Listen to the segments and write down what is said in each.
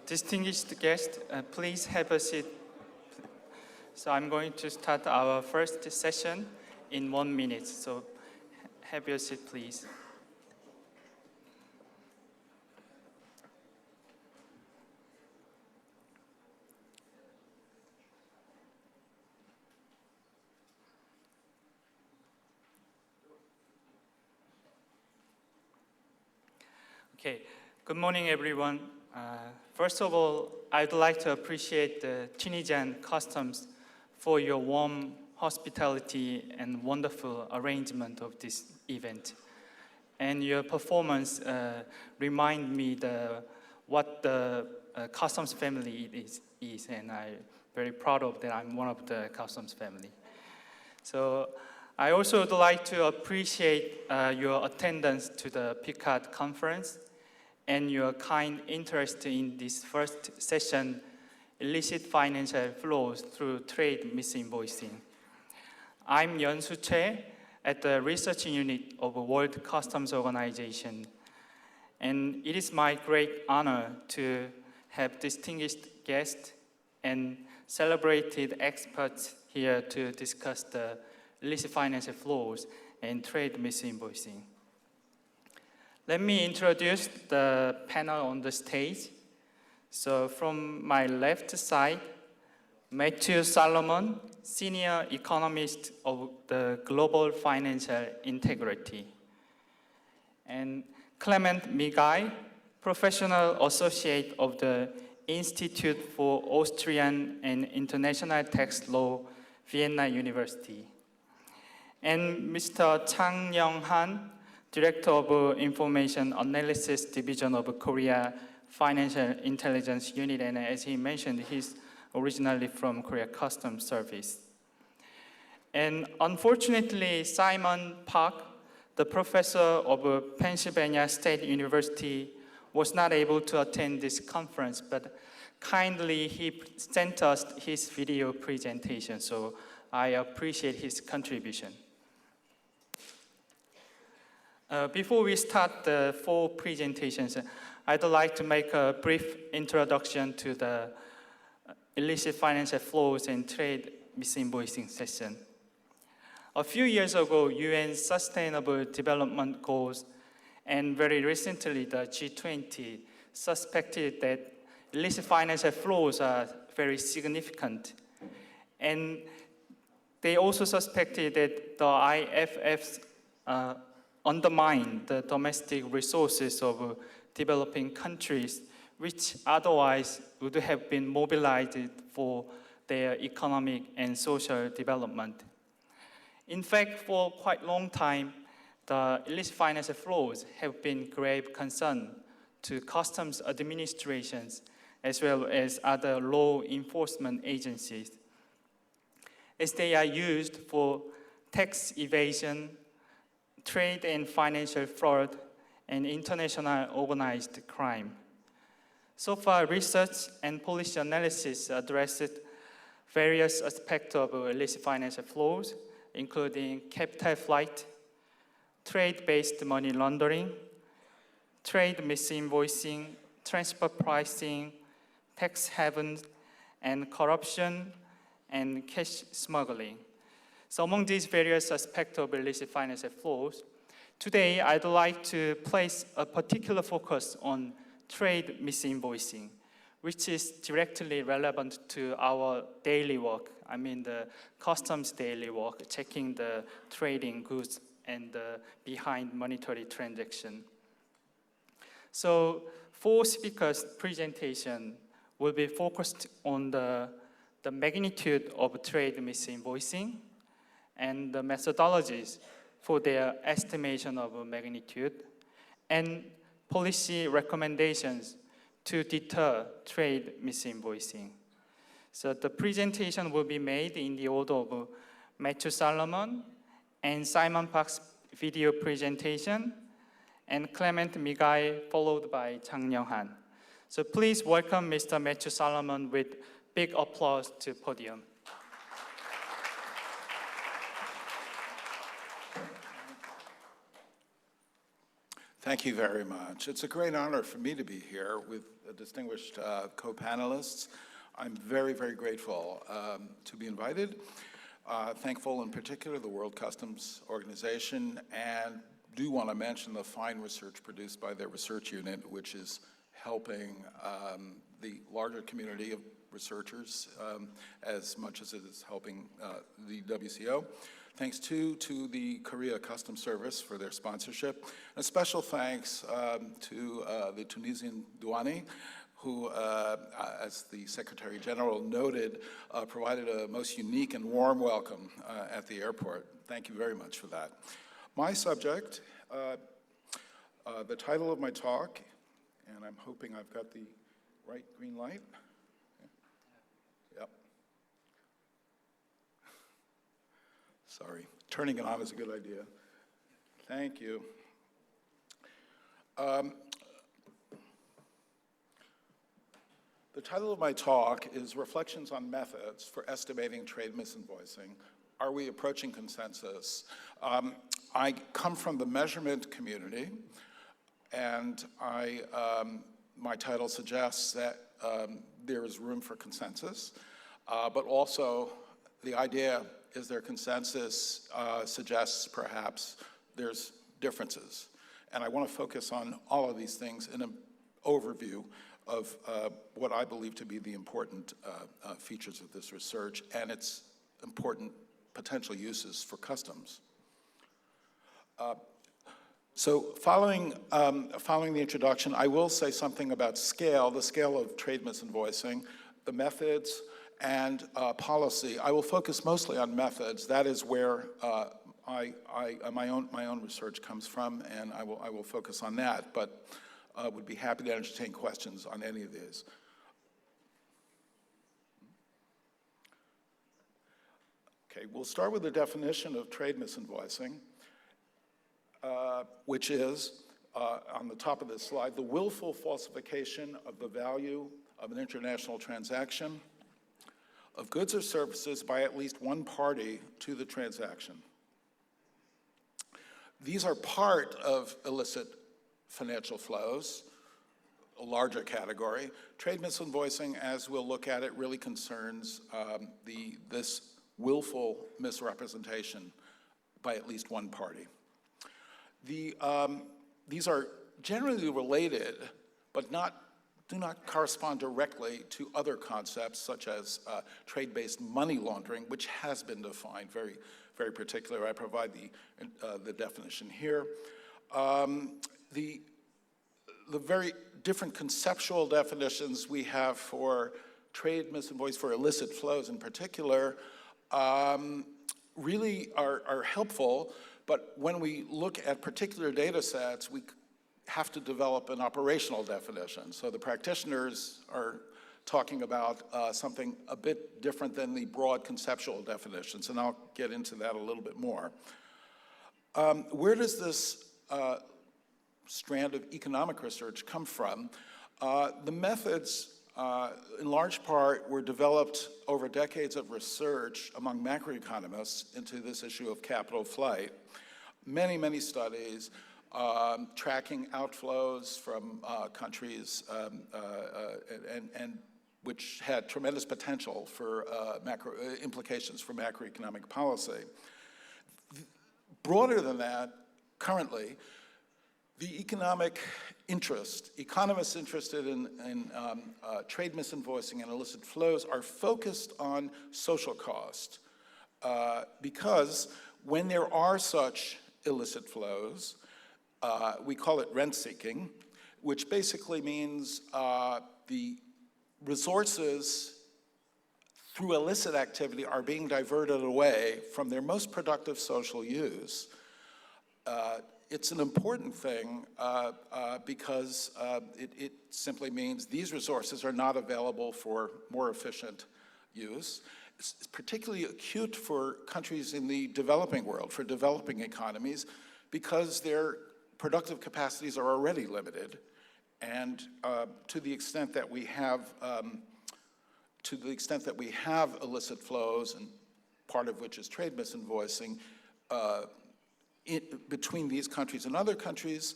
Distinguished guests, please have a seat. So I'm going to start our first session in 1 minute. So have your seat, please. Okay, good morning, everyone. First of all, I'd like to appreciate the Tunisian Customs for your warm hospitality and wonderful arrangement of this event. And your performance remind me what the Customs family is, and I'm very proud of that I'm one of the Customs family. So I also would like to appreciate your attendance to the PICARD conference and your kind interest in this first session, Illicit Financial Flows Through Trade Misinvoicing. I'm Yeon Choi at the Research Unit of World Customs Organization, and it is my great honor to have distinguished guests and celebrated experts here to discuss the illicit financial flows and trade misinvoicing. Let me introduce the panel on the stage. So from my left side, Matthew Salomon, Senior Economist of the Global Financial Integrity. And Clement Migai, Professional Associate of the Institute for Austrian and International Tax Law, Vienna University. And Mr. Chang-Ryung, Director of Information Analysis Division of Korea Financial Intelligence Unit, and as he mentioned, he's originally from Korea Customs Service. And unfortunately, Simon Park, the professor of Pennsylvania State University, was not able to attend this conference, but kindly he sent us his video presentation, so I appreciate his contribution. Before we start the full presentations, I'd like to make a brief introduction to the illicit financial flows and trade misinvoicing session. A few years ago, UN Sustainable Development Goals and very recently the G20 suspected that illicit financial flows are very significant. And they also suspected that the IFFs undermine the domestic resources of developing countries, which otherwise would have been mobilized for their economic and social development. In fact, for quite a long time, the illicit financial flows have been grave concern to customs administrations as well as other law enforcement agencies, as they are used for tax evasion, trade and financial fraud, and international organized crime. So far, research and policy analysis addressed various aspects of illicit financial flows, including capital flight, trade-based money laundering, trade misinvoicing, transfer pricing, tax havens, and corruption, and cash smuggling. So among these various aspects of illicit financial flows, today I'd like to place a particular focus on trade misinvoicing, which is directly relevant to our daily work. I mean the customs daily work, checking the trading goods and behind monetary transaction. So 4 speakers' presentation will be focused on the magnitude of trade misinvoicing and the methodologies for their estimation of magnitude, and policy recommendations to deter trade misinvoicing. So the presentation will be made in the order of Matthew Salomon and Simon Park's video presentation, and Clement Migai, followed by Chang-Ryung. So please welcome Mr. Matthew Salomon with big applause to podium. Thank you very much. It's a great honor for me to be here with distinguished co-panelists. I'm very, very grateful to be invited. Thankful in particular the World Customs Organization, and do want to mention the fine research produced by their research unit, which is helping the larger community of researchers as much as it is helping the WCO. Thanks to the Korea Customs Service for their sponsorship. A special thanks to the Tunisian Douane, who, as the Secretary General noted, provided a most unique and warm welcome at the airport. Thank you very much for that. My subject, the title of my talk, and I'm hoping I've got the right green light. Yep. Sorry, turning it on is a good idea. Thank you. The title of my talk is Reflections on Methods for Estimating Trade Misinvoicing. Are we approaching consensus? I come from the measurement community, and my title suggests that there is room for consensus, but also the idea is there consensus suggests perhaps there's differences. And I want to focus on all of these things in an overview of what I believe to be the important features of this research and its important potential uses for customs. So following the introduction, I will say something about scale, the scale of trade misinvoicing, the methods, and policy. I will focus mostly on methods. That is where my own research comes from, and I will focus on that, but would be happy to entertain questions on any of these. Okay, we'll start with the definition of trade misinvoicing, which is, on the top of this slide, the willful falsification of the value of an international transaction of goods or services by at least one party to the transaction. These are part of illicit financial flows, a larger category. Trade misinvoicing, as we'll look at it, really concerns this willful misrepresentation by at least one party. These are generally related, but do not correspond directly to other concepts such as trade-based money laundering, which has been defined very, very particularly. I provide the definition here. The very different conceptual definitions we have for trade misinvoice, for illicit flows in particular, really are helpful, but when we look at particular data sets, we have to develop an operational definition. So the practitioners are talking about something a bit different than the broad conceptual definitions, and I'll get into that a little bit more. Where does this strand of economic research come from? The methods, in large part, were developed over decades of research among macroeconomists into this issue of capital flight. Many, many studies tracking outflows from countries and which had tremendous potential for implications for macroeconomic policy. Broader than that, currently, the economic interest, economists interested in trade misinvoicing and illicit flows are focused on social cost because when there are such illicit flows, we call it rent-seeking, which basically means the resources through illicit activity are being diverted away from their most productive social use. It's an important thing because it simply means these resources are not available for more efficient use. It's particularly acute for countries in the developing world, for developing economies, because their productive capacities are already limited. And to the extent that we have illicit flows, and part of which is trade misinvoicing, between these countries and other countries,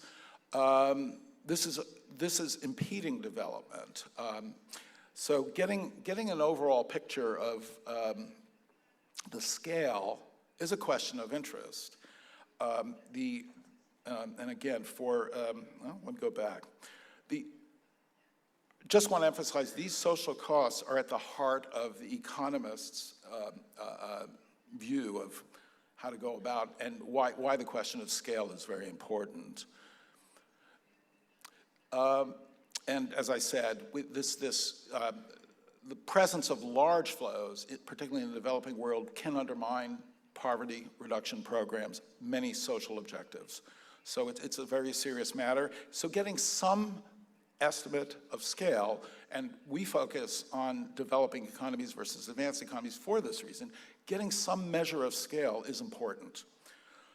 This is impeding development. So getting an overall picture of the scale is a question of interest. And again, let me go back. Just want to emphasize, these social costs are at the heart of the economists' view of how to go about and why the question of scale is very important. And as I said, the presence of large flows, particularly in the developing world, can undermine poverty reduction programs, many social objectives. So it's a very serious matter. So getting some estimate of scale, and we focus on developing economies versus advanced economies for this reason, getting some measure of scale is important.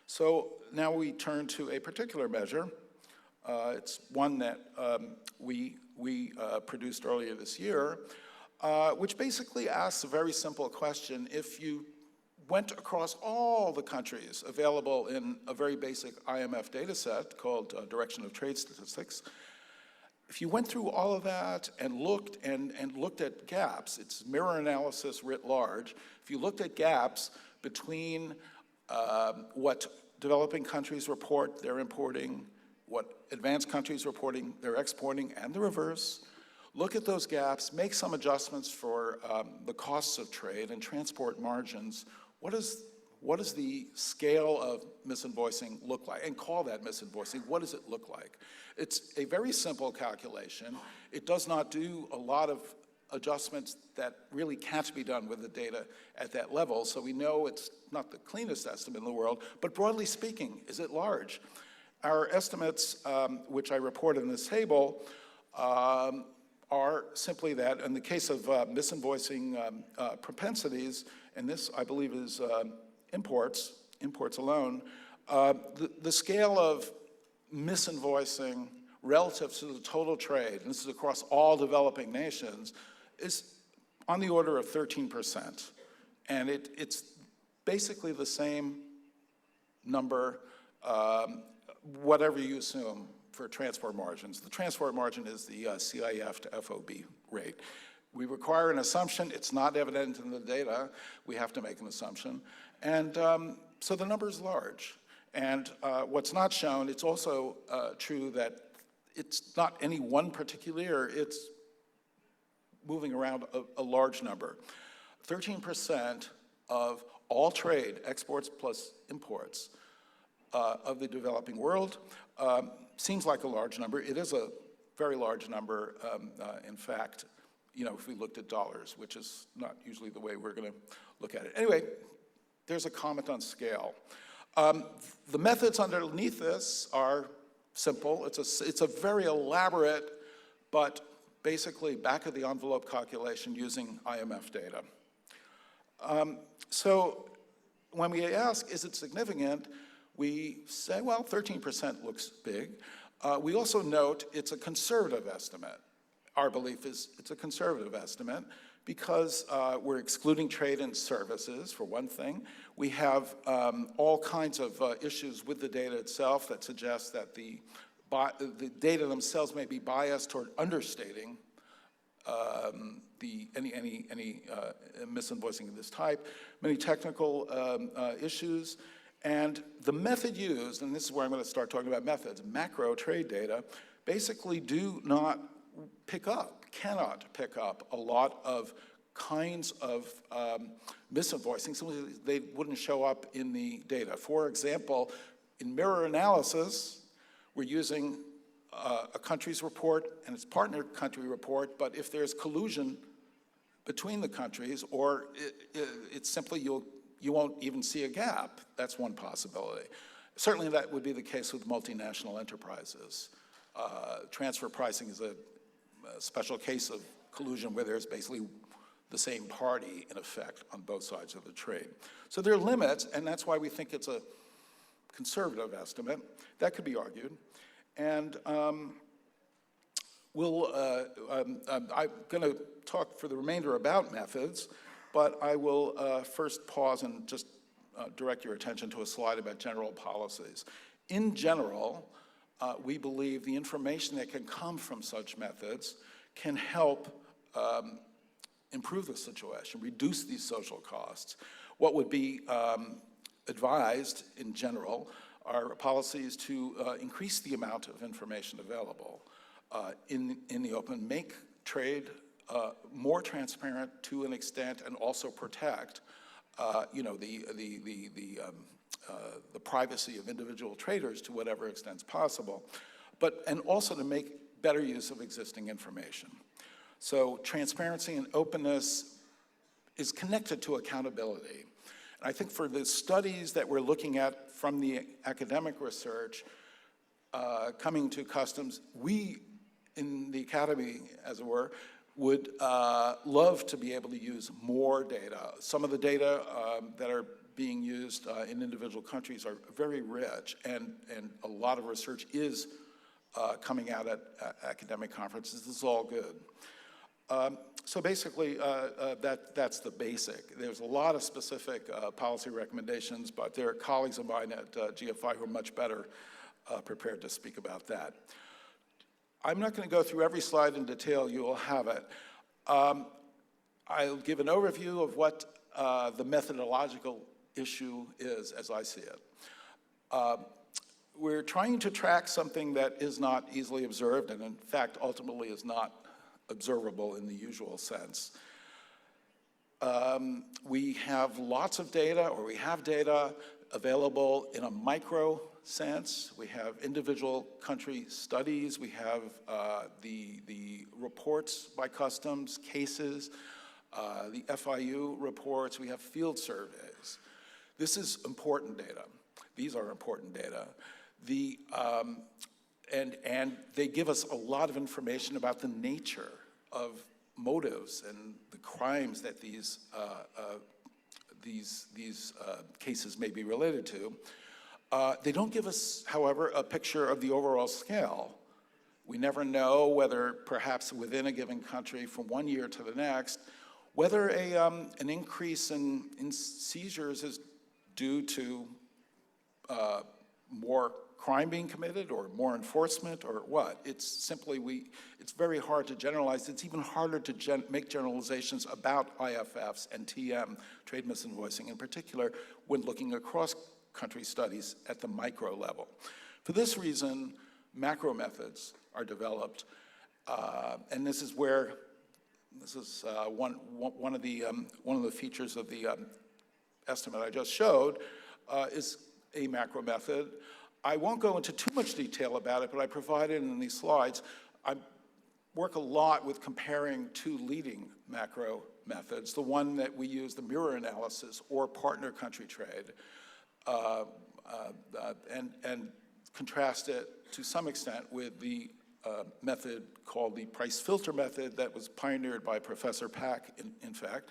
So now we turn to a particular measure. It's one that we produced earlier this year, which basically asks a very simple question. If you went across all the countries available in a very basic IMF data set called Direction of Trade Statistics, if you went through all of that and looked at gaps, it's mirror analysis writ large. If you looked at gaps between what developing countries report they're importing, what advanced countries reporting they're exporting, and the reverse, look at those gaps, make some adjustments for the costs of trade and transport margins. What does the scale of misinvoicing look like? And call that misinvoicing. What does it look like? It's a very simple calculation. It does not do a lot of adjustments that really can't be done with the data at that level. So we know it's not the cleanest estimate in the world, but broadly speaking, is it large? Our estimates, which I report in this table, are simply that. In the case of misinvoicing propensities, and this, I believe, is imports alone, the scale of misinvoicing relative to the total trade, and this is across all developing nations, is on the order of 13%. And it's basically the same number, whatever you assume for transport margins. The transport margin is the CIF to FOB rate. We require an assumption. It's not evident in the data. We have to make an assumption. And so the number is large. And what's not shown, it's also true that it's not any one particular year. It's moving around a large number. 13% of all trade, exports plus imports, of the developing world seems like a large number. It is a very large number, in fact, if we looked at dollars, which is not usually the way we're going to look at it. Anyway, there's a comment on scale. The methods underneath this are simple. It's a very elaborate, but basically back-of-the-envelope calculation using IMF data. So when we ask, is it significant, we say, well, 13% looks big. We also note it's a conservative estimate. Our belief is it's a conservative estimate because we're excluding trade and services, for one thing. We have all kinds of issues with the data itself that suggest that the data themselves may be biased toward understating any misinvoicing of this type, many technical issues. And the method used, and this is where I'm going to start talking about methods, macro trade data, basically do not pick up, cannot pick up a lot of kinds of misinvoicing. Simply, they wouldn't show up in the data. For example, in mirror analysis, we're using a country's report and its partner country report, but if there's collusion between the countries, or it's simply you won't even see a gap. That's one possibility. Certainly that would be the case with multinational enterprises. Transfer pricing is a special case of collusion where there's basically the same party in effect on both sides of the trade. So there are limits, and that's why we think it's a conservative estimate. That could be argued. And I'm going to talk for the remainder about methods, but I will first pause and just direct your attention to a slide about general policies. In general, we believe the information that can come from such methods can help improve the situation, reduce these social costs. What would be advised in general are policies to increase the amount of information available in the open, make trade more transparent to an extent, and also protect the privacy of individual traders to whatever extent possible, and also to make better use of existing information. So transparency and openness is connected to accountability. And I think for the studies that we're looking at from the academic research coming to customs, we in the academy, as it were, would love to be able to use more data. Some of the data that are being used in individual countries are very rich, and a lot of research is coming out at academic conferences. This is all good. So basically, that's the basic. There's a lot of specific policy recommendations, but there are colleagues of mine at GFI who are much better prepared to speak about that. I'm not going to go through every slide in detail. You will have it. I'll give an overview of what the methodological issue is as I see it. We're trying to track something that is not easily observed, and in fact, ultimately is not observable in the usual sense. We have lots of data, or we have data available in a micro sense. We have individual country studies. We have the reports by customs, cases, the FIU reports. We have field surveys. This is important data. These are important data. And they give us a lot of information about the nature of motives and the crimes that these cases may be related to. They don't give us, however, a picture of the overall scale. We never know whether perhaps within a given country from one year to the next, whether an increase in seizures is due to more crime being committed or more enforcement or what. It's simply, it's very hard to generalize. It's even harder to make generalizations about IFFs and TM, trade misinvoicing in particular, when looking across country studies at the micro level. For this reason, macro methods are developed, and this is where, one of the features of the estimate I just showed is a macro method. I won't go into too much detail about it, but I provided in these slides. I work a lot with comparing two leading macro methods, the one that we use, the mirror analysis or partner country trade, and contrast it to some extent with the method called the price filter method that was pioneered by Professor Pack, in fact,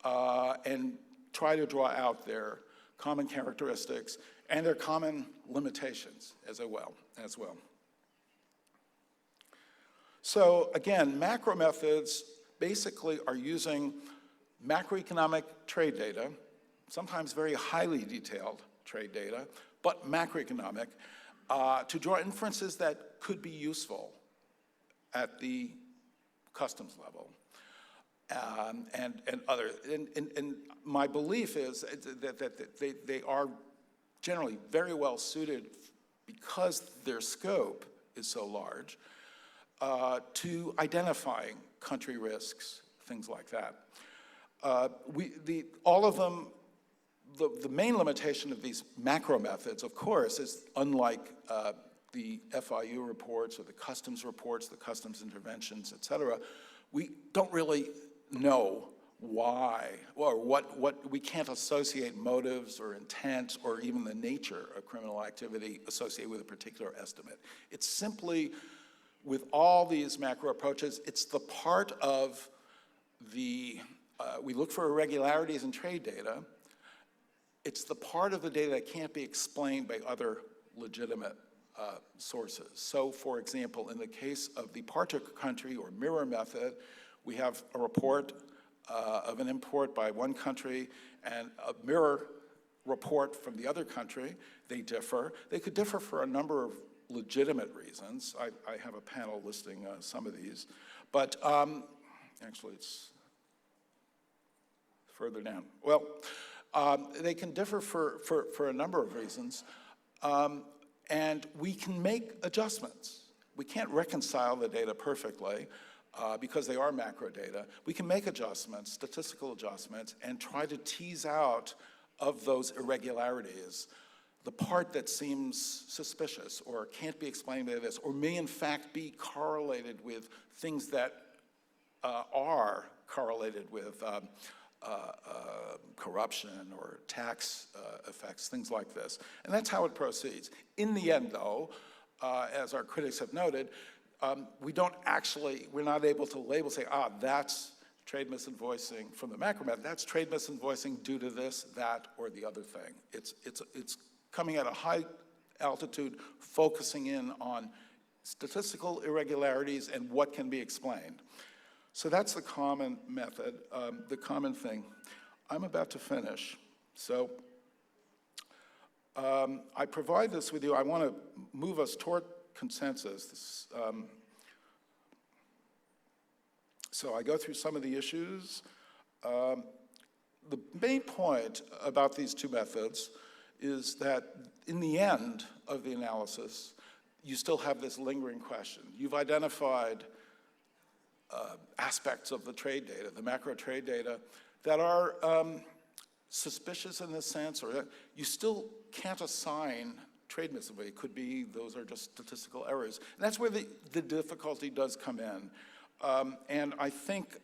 and try to draw out their common characteristics and their common limitations as well. So again, macro methods basically are using macroeconomic trade data, sometimes very highly detailed trade data, but macroeconomic, to draw inferences that could be useful at the customs level. And other. And my belief is that they are generally very well suited, because their scope is so large, to identifying country risks, things like that. All of them, the main limitation of these macro methods, of course, is unlike the FIU reports or the customs reports, the customs interventions, et cetera, we don't really know why, or what we can't associate motives or intent or even the nature of criminal activity associated with a particular estimate. It's simply, with all these macro approaches, it's the part of the, we look for irregularities in trade data. It's the part of the data that can't be explained by other legitimate sources. So, for example, in the case of the partner country or mirror method, we have a report of an import by one country and a mirror report from the other country. They differ. They could differ for a number of legitimate reasons. I have a panel listing some of these, but actually it's further down. Well, they can differ for a number of reasons, and we can make adjustments. We can't reconcile the data perfectly because they are macro data. We can make adjustments, statistical adjustments, and try to tease out of those irregularities the part that seems suspicious or can't be explained by this, or may in fact be correlated with things that are correlated with corruption or tax effects, things like this. And that's how it proceeds. In the end, though, as our critics have noted, we're not able to label, say, that's trade misinvoicing from the macro method. That's trade misinvoicing due to this, that, or the other thing. It's coming at a high altitude, focusing in on statistical irregularities and what can be explained. So that's the common method, the common thing. I'm about to finish. So I provide this with you. I want to move us toward consensus. So I go through some of the issues. The main point about these two methods is that in the end of the analysis, you still have this lingering question. You've identified aspects of the trade data, the macro trade data, that are suspicious in this sense, or you still can't assign trade misinvoicing. It could be those are just statistical errors. And that's where the difficulty does come in. And I think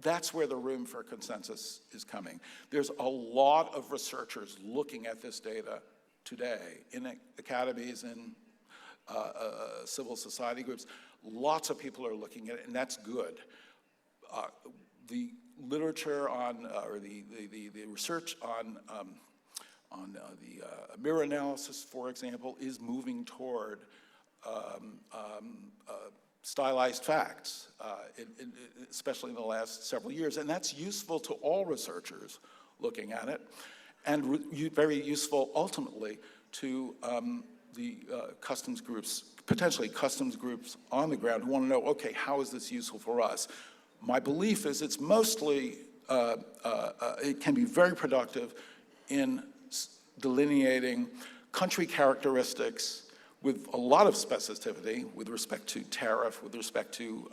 that's where the room for consensus is coming. There's a lot of researchers looking at this data today in academies and civil society groups. Lots of people are looking at it, and that's good. The literature on, or the research on the mirror analysis, for example, is moving toward stylized facts, especially in the last several years. And that's useful to all researchers looking at it, and very useful ultimately to the customs groups, potentially customs groups on the ground who want to know, okay, how is this useful for us? My belief is it's mostly, it can be very productive in delineating country characteristics with a lot of specificity with respect to tariff, with respect to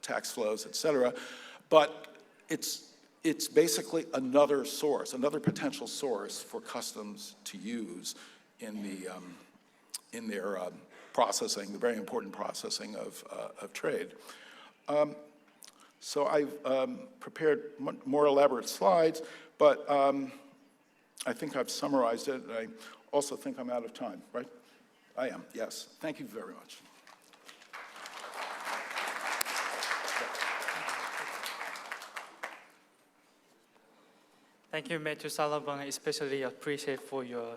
tax flows, et cetera. But it's basically another source, another potential source for customs to use in their processing, the very important processing of trade. So I've prepared more elaborate slides, but I think I've summarized it, and I also think I'm out of time, right? I am, yes. Thank you very much. Thank you, Mr. Salomon. I especially appreciate for your,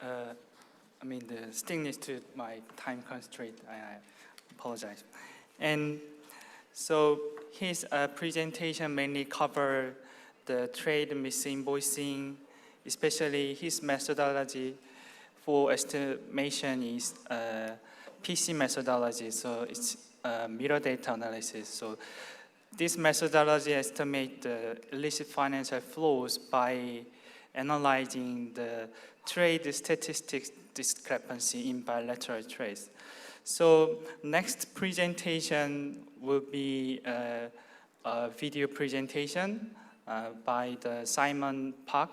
the stickiness to my time constraint. I apologize. And so his presentation mainly covered the trade misinvoicing, especially his methodology for estimation is PC methodology, so it's mirror data analysis. So this methodology estimates the illicit financial flows by analyzing the trade statistics discrepancy in bilateral trades. So next presentation will be a video presentation by the Simon Park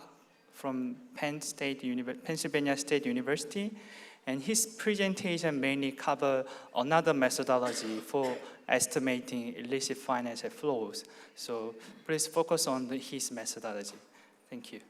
from Pennsylvania State University, and his presentation mainly cover another methodology for estimating illicit financial flows. So please focus on his methodology. Thank you.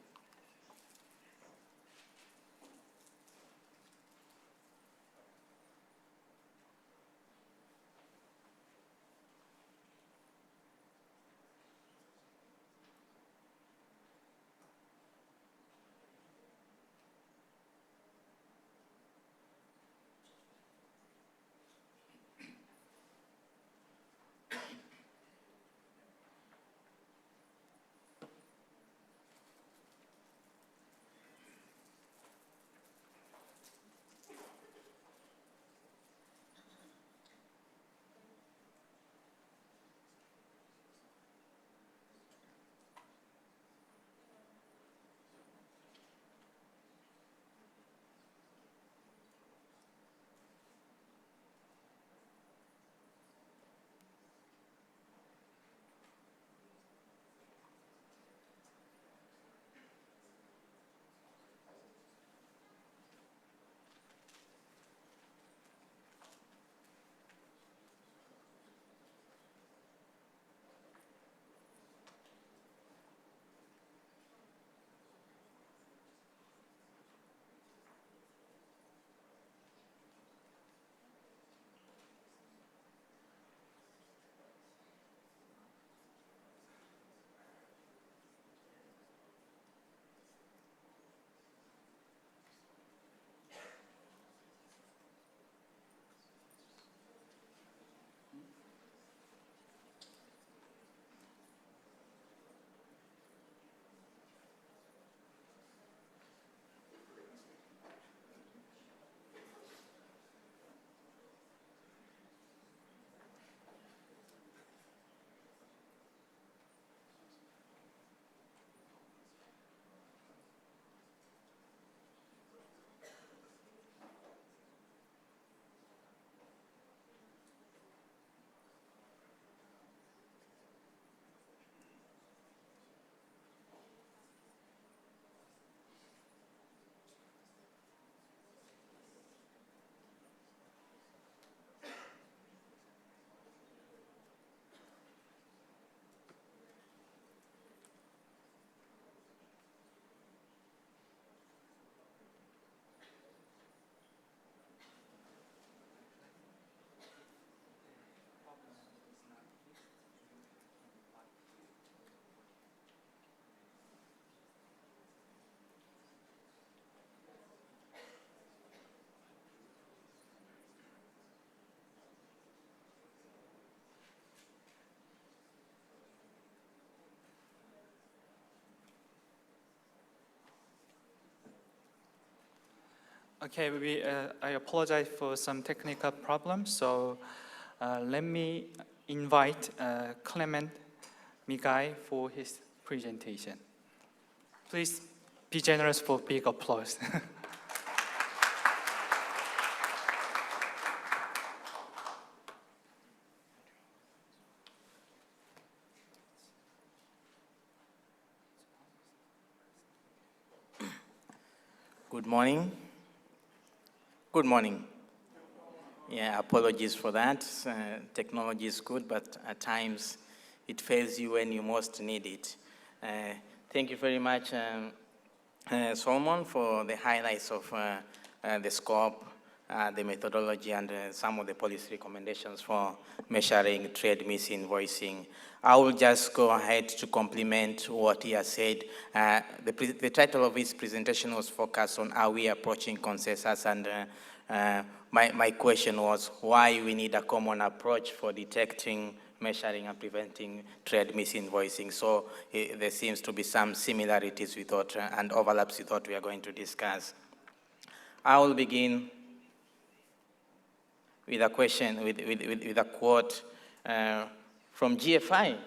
Okay, I apologize for some technical problems. So let me invite Clement Migai for his presentation. Please be generous for big applause. Good morning. Good morning. Yeah, apologies for that. Technology is good, but at times it fails you when you most need it. Thank you very much, Salomon, for the highlights of the scope, the methodology, and some of the policy recommendations for measuring trade misinvoicing. I will just go ahead to complement what he has said. The title of his presentation was focused on how we are approaching consensus, and my question was why we need a common approach for detecting, measuring, and preventing trade misinvoicing. So there seems to be some similarities we thought and overlaps we thought we are going to discuss. I will begin with a question, with a quote from GFI.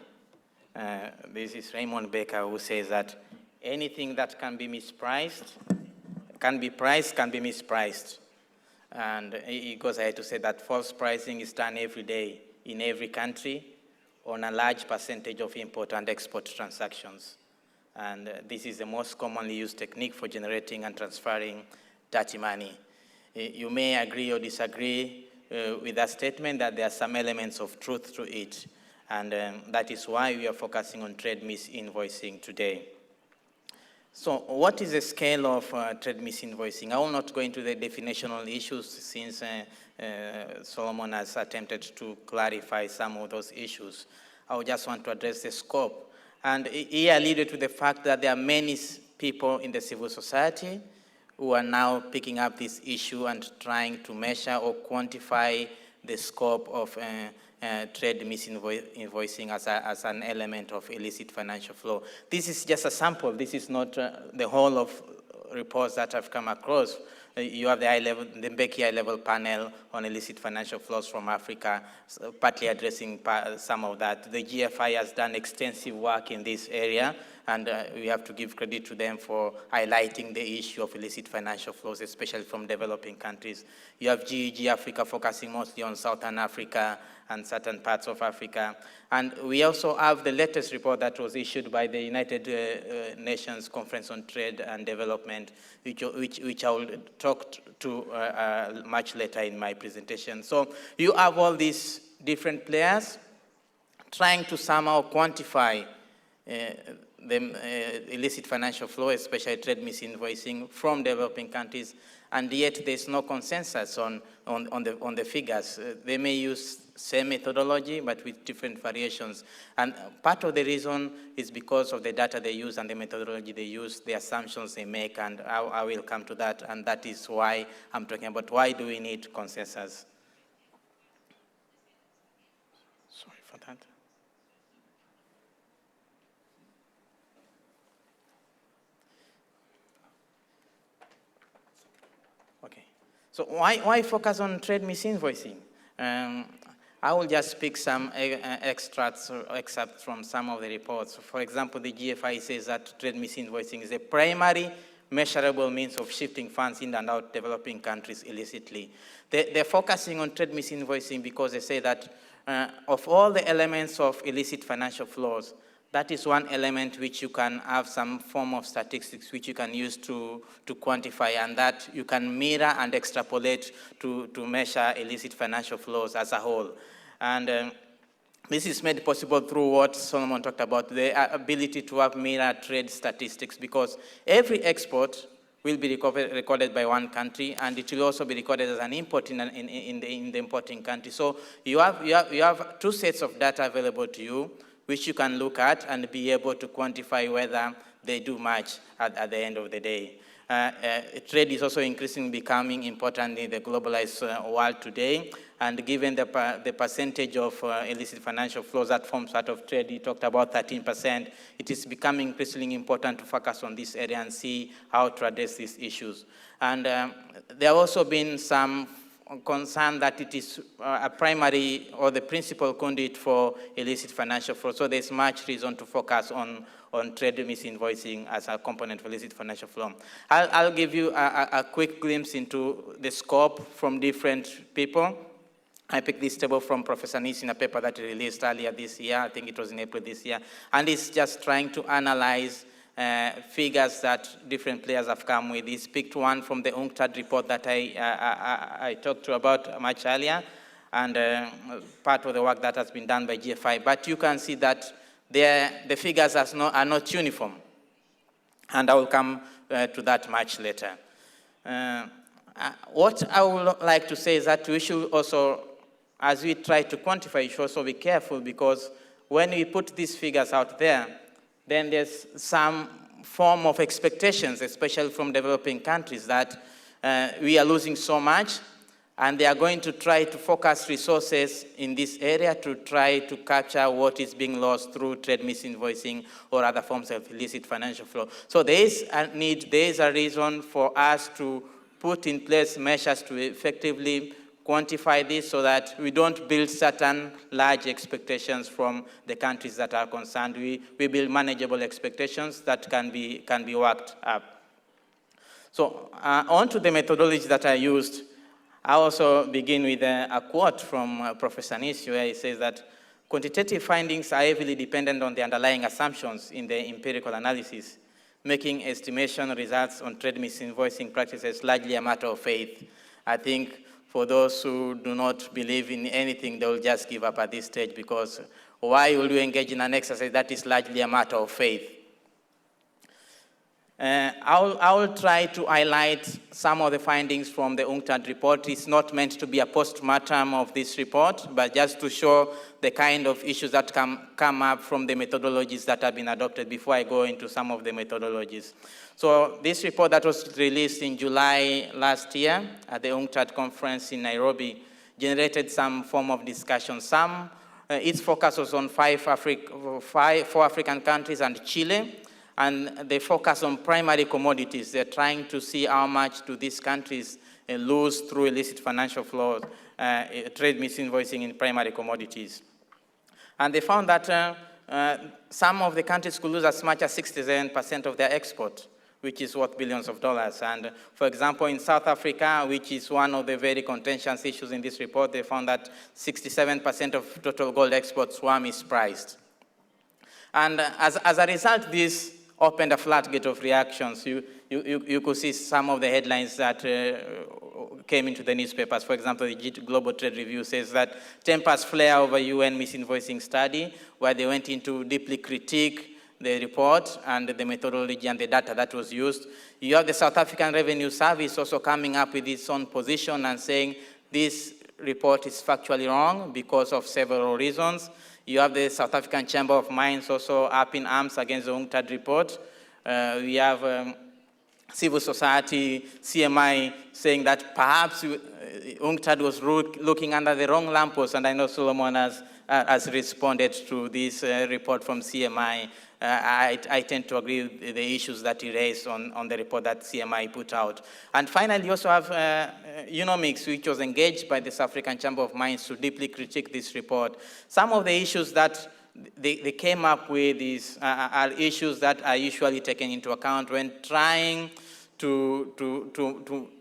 This is Raymond Baker, who says that anything that can be mispriced, can be mispriced. And he goes ahead to say that false pricing is done every day in every country on a large percentage of import and export transactions. And this is the most commonly used technique for generating and transferring dirty money. You may agree or disagree with that statement that there are some elements of truth to it. And that is why we are focusing on trade misinvoicing today. So what is the scale of trade misinvoicing? I will not go into the definitional issues since Salomon has attempted to clarify some of those issues. I just want to address the scope. And he alluded to the fact that there are many people in the civil society who are now picking up this issue and trying to measure or quantify the scope of trade misinvoicing as an element of illicit financial flow. This is just a sample. This is not the whole of reports that I've come across. You have the Mbeki high-level panel on illicit financial flows from Africa, partly addressing some of that. The GFI has done extensive work in this area, and we have to give credit to them for highlighting the issue of illicit financial flows, especially from developing countries. You have GEG Africa focusing mostly on Southern Africa and certain parts of Africa. And we also have the latest report that was issued by the United Nations Conference on Trade and Development, which I will talk to much later in my presentation. So you have all these different players trying to somehow quantify the illicit financial flow, especially trade misinvoicing from developing countries, and yet there's no consensus on the figures. They may use same methodology, but with different variations. And part of the reason is because of the data they use and the methodology they use, the assumptions they make, and I will come to that, and that is why I'm talking about why do we need consensus. Sorry for that. Okay, so why focus on trade misinvoicing? I will just pick some extracts from some of the reports. For example, the GFI says that trade misinvoicing is a primary measurable means of shifting funds in and out developing countries illicitly. They're focusing on trade misinvoicing because they say that of all the elements of illicit financial flows, that is one element which you can have some form of statistics which you can use to quantify, and that you can mirror and extrapolate to measure illicit financial flows as a whole. And this is made possible through what Salomon talked about, the ability to have mirror trade statistics, because every export will be recorded by one country, and it will also be recorded as an import in the importing country. So you have two sets of data available to you, which you can look at and be able to quantify whether they do match at the end of the day. trade is also increasingly becoming important in the globalized world today. And given the percentage of illicit financial flows that forms part of trade, you talked about 13%, it is becoming increasingly important to focus on this area and see how to address these issues. And there have also been some concern that it is a primary or the principal conduit for illicit financial flow. So there's much reason to focus on trade misinvoicing as a component of illicit financial flow. I'll give you a quick glimpse into the scope from different people. I picked this table from Professor Nis in a paper that he released earlier this year. I think it was in April this year. And it's just trying to analyze figures that different players have come with. He's picked one from the UNCTAD report that I talked to about much earlier, and part of the work that has been done by GFI. But you can see that the figures are not uniform. And I will come to that much later. What I would like to say is that we should also, as we try to quantify, you should also be careful, because when we put these figures out there, then there's some form of expectations, especially from developing countries, that we are losing so much, and they are going to try to focus resources in this area to try to capture what is being lost through trade misinvoicing or other forms of illicit financial flow. So there is a need, there is a reason for us to put in place measures to effectively quantify this so that we don't build certain large expectations from the countries that are concerned. We build manageable expectations that can be worked up. So on to the methodology that I used. I also begin with a quote from Professor Nis, where he says that quantitative findings are heavily dependent on the underlying assumptions in the empirical analysis, making estimation results on trade misinvoicing practices largely a matter of faith. I think for those who do not believe in anything, they will just give up at this stage, because why will you engage in an exercise that is largely a matter of faith? I will try to highlight some of the findings from the UNCTAD report. It's not meant to be a post-mortem of this report, but just to show the kind of issues that come up from the methodologies that have been adopted before I go into some of the methodologies. So this report that was released in July last year at the UNCTAD conference in Nairobi generated some form of discussion. Its focus was on four African countries and Chile, and they focus on primary commodities. They're trying to see how much do these countries lose through illicit financial flows, trade misinvoicing in primary commodities. And they found that some of the countries could lose as much as 67% of their export, which is worth billions of dollars. And for example, in South Africa, which is one of the very contentious issues in this report, they found that 67% of total gold exports were mispriced. And as a result, this opened a floodgate of reactions. You could see some of the headlines that came into the newspapers. For example, the Global Trade Review says that tempers flare over UN misinvoicing study, where they went into deeply critique the report and the methodology and the data that was used. You have the South African Revenue Service also coming up with its own position and saying this report is factually wrong because of several reasons. You have the South African Chamber of Mines also up in arms against the UNCTAD report. We have civil society, CMI, saying that perhaps UNCTAD was looking under the wrong lamppost, and I know Salomon has responded to this report from CMI. I tend to agree with the issues that he raised on the report that CMI put out. And finally, you also have Unomics, which was engaged by the South African Chamber of Mines to deeply critique this report. Some of the issues that they came up with are issues that are usually taken into account when trying to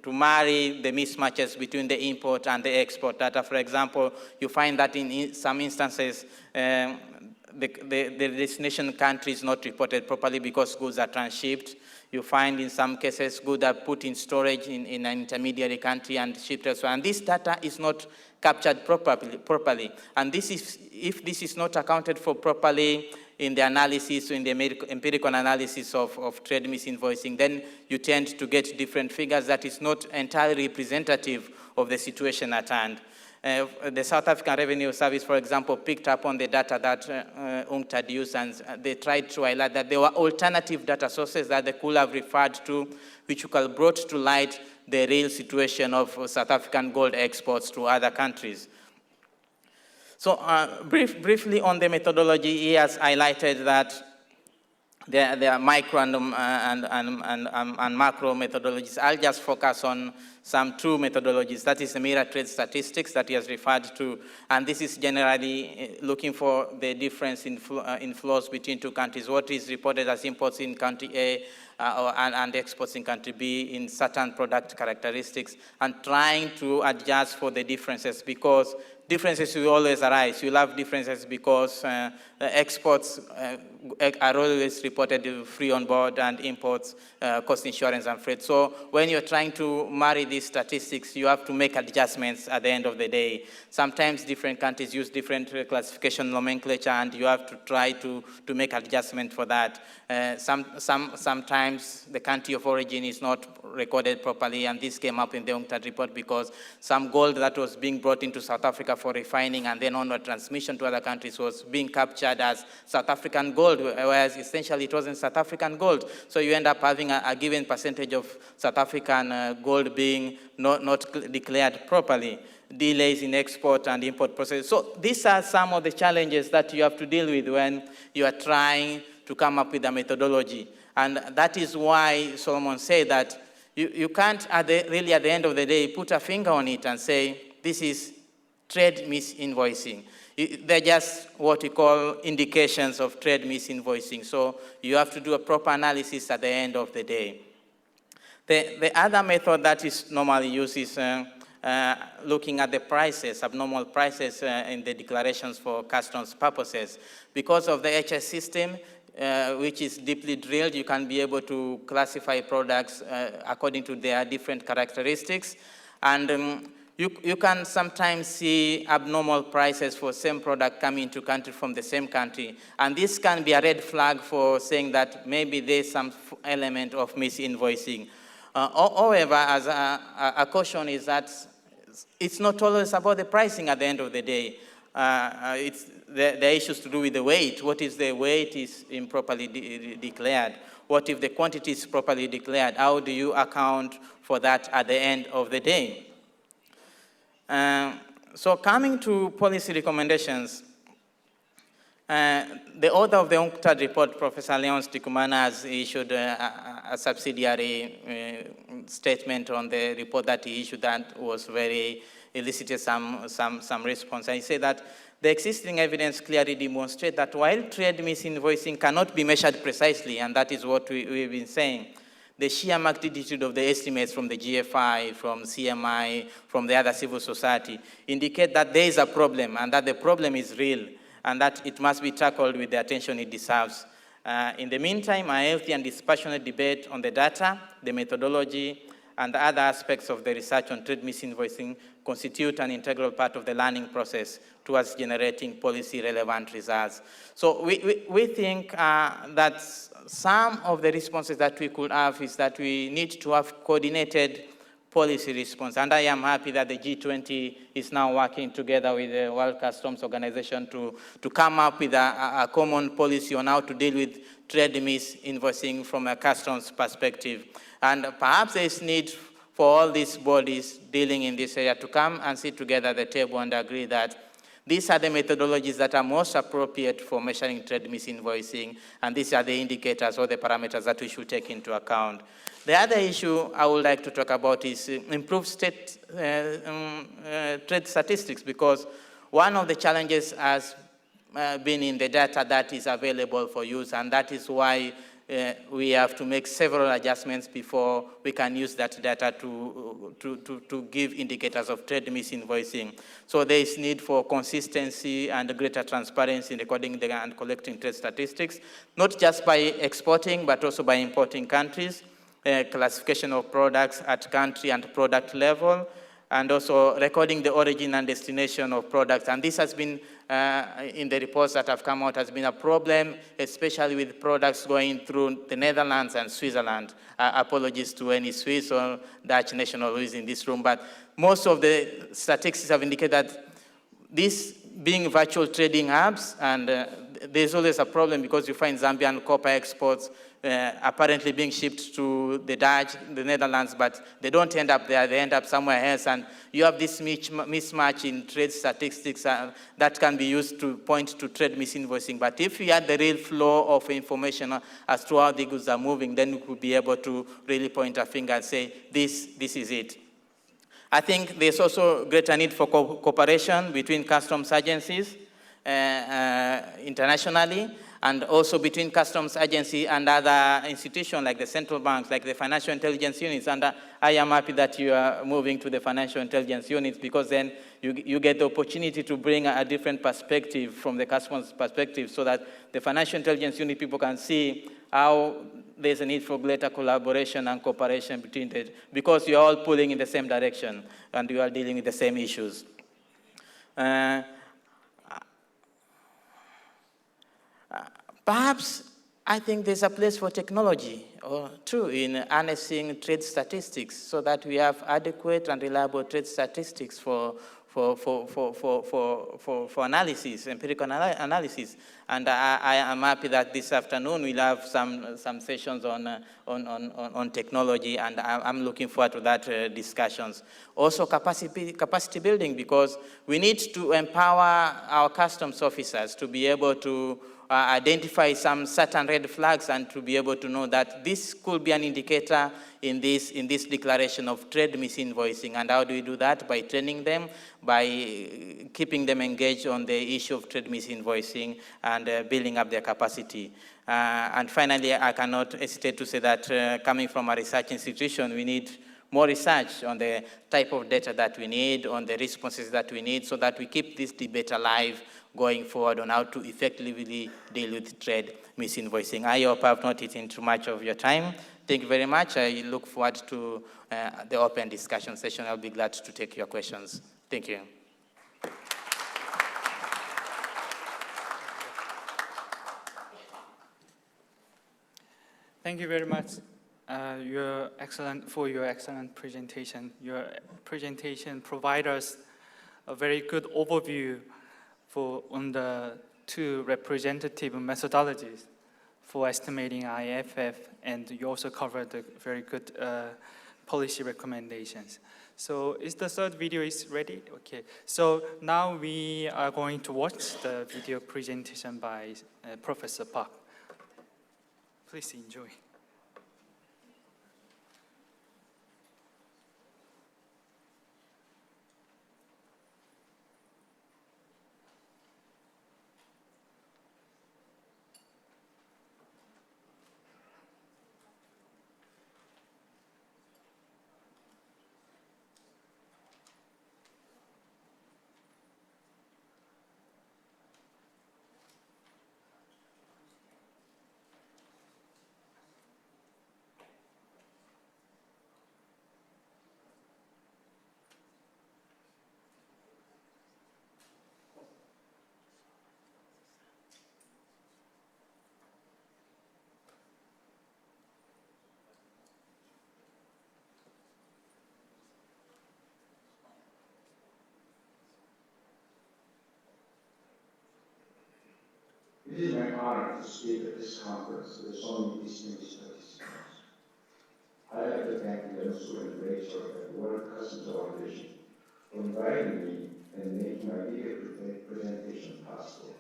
marry the mismatches between the import and the export data. For example, you find that in some instances, the destination country is not reported properly because goods are transshipped. You find in some cases goods are put in storage in an intermediary country and shipped elsewhere. And this data is not captured properly. And if this is not accounted for properly in the analysis, in the empirical analysis of trade misinvoicing, then you tend to get different figures that is not entirely representative of the situation at hand. The South African Revenue Service, for example, picked up on the data that UNCTAD used, and they tried to highlight that there were alternative data sources that they could have referred to, which could have brought to light the real situation of South African gold exports to other countries. So briefly on the methodology, he has highlighted that there are micro and macro methodologies. I'll just focus on some two methodologies. That is the mirror trade statistics that he has referred to, and this is generally looking for the difference in flows between two countries, what is reported as imports in country A and exports in country B in certain product characteristics, and trying to adjust for the differences, because differences will always arise. You'll have differences because exports are always reported free on board, and imports cost insurance and freight. So when you're trying to marry these statistics, you have to make adjustments at the end of the day. Sometimes different countries use different classification nomenclature, and you have to try to make adjustment for that. Sometimes the country of origin is not recorded properly, and this came up in the UNCTAD report because some gold that was being brought into South Africa for refining and then onward transmission to other countries was being captured as South African gold, whereas essentially it wasn't South African gold. So you end up having a given percentage of South African gold being not declared properly, delays in export and import process. So these are some of the challenges that you have to deal with when you are trying to come up with a methodology. And that is why Salomon said that you can't, really at the end of the day, put a finger on it and say, this is trade misinvoicing. They're just what we call indications of trade misinvoicing. So you have to do a proper analysis at the end of the day. The other method that is normally used is looking at the prices, abnormal prices in the declarations for customs purposes. Because of the HS system, which is deeply drilled, you can be able to classify products according to their different characteristics. And you can sometimes see abnormal prices for same product coming into country from the same country. And this can be a red flag for saying that maybe there's some element of misinvoicing. However, as a caution is that it's not always about the pricing at the end of the day. It's the issues to do with the weight. What if the weight is improperly declared? What if the quantity is properly declared? How do you account for that at the end of the day? So coming to policy recommendations, the author of the UNCTAD report, Professor Leon Stikumana, has issued a subsidiary statement on the report that he issued that was very elicited some response. And he said that the existing evidence clearly demonstrates that while trade misinvoicing cannot be measured precisely, and that is what we've been saying, the sheer magnitude of the estimates from the GFI, from CMI, from the other civil society indicate that there is a problem, and that the problem is real, and that it must be tackled with the attention it deserves. In the meantime, a healthy and dispassionate debate on the data, the methodology, and the other aspects of the research on trade misinvoicing constitute an integral part of the learning process towards generating policy-relevant results. So we think that some of the responses that we could have is that we need to have coordinated policy response. And I am happy that the G20 is now working together with the World Customs Organization to come up with a common policy on how to deal with trade misinvoicing from a customs perspective. And perhaps there is need for all these bodies dealing in this area to come and sit together at the table and agree that these are the methodologies that are most appropriate for measuring trade misinvoicing, and these are the indicators or the parameters that we should take into account. The other issue I would like to talk about is improved trade statistics, because one of the challenges has been in the data that is available for use, and that is why we have to make several adjustments before we can use that data to give indicators of trade misinvoicing. So there is need for consistency and greater transparency in recording and collecting trade statistics, not just by exporting, but also by importing countries, classification of products at country and product level, and also recording the origin and destination of products. And this has been, in the reports that have come out, has been a problem, especially with products going through the Netherlands and Switzerland. Apologies to any Swiss or Dutch national who is in this room, but most of the statistics have indicated that this being virtual trading hubs, and there's always a problem because you find Zambian copper exports apparently being shipped to the Dutch, the Netherlands, but they don't end up there, they end up somewhere else, and you have this mismatch in trade statistics that can be used to point to trade misinvoicing. But if you had the real flow of information as to how the goods are moving, then we could be able to really point a finger and say, this is it. I think there's also greater need for cooperation between customs agencies internationally, and also between customs agency and other institutions like the central banks, like the financial intelligence units. And I am happy that you are moving to the financial intelligence units, because then you get the opportunity to bring a different perspective from the customs perspective, so that the financial intelligence unit people can see how there's a need for greater collaboration and cooperation between the, because you're all pulling in the same direction and you are dealing with the same issues. Perhaps I think there's a place for technology too in harnessing trade statistics, so that we have adequate and reliable trade statistics for analysis, empirical analysis. And I am happy that this afternoon we'll have some sessions on technology, and I'm looking forward to that discussions. Also capacity building, because we need to empower our customs officers to be able to identify some certain red flags and to be able to know that this could be an indicator in this declaration of trade misinvoicing. And how do we do that? By training them, by keeping them engaged on the issue of trade misinvoicing and building up their capacity. And finally, I cannot hesitate to say that coming from a research institution, we need more research on the type of data that we need, on the responses that we need, so that we keep this debate alive going forward on how to effectively deal with trade misinvoicing. I hope I've not eaten too much of your time. Thank you very much. I look forward to the open discussion session. I'll be glad to take your questions. Thank you. Thank you very much. Your excellent presentation. Your presentation provides us a very good overview on the two representative methodologies for estimating IFF, and you also covered the very good policy recommendations. So is the third video is ready? Okay. So now we are going to watch the video presentation by Professor Park. Please enjoy. It is my honor to speak at this conference with so many distinguished participants. I'd like to thank the Yeon and Rachel at the World Customs Organization for inviting me and making my video presentation possible.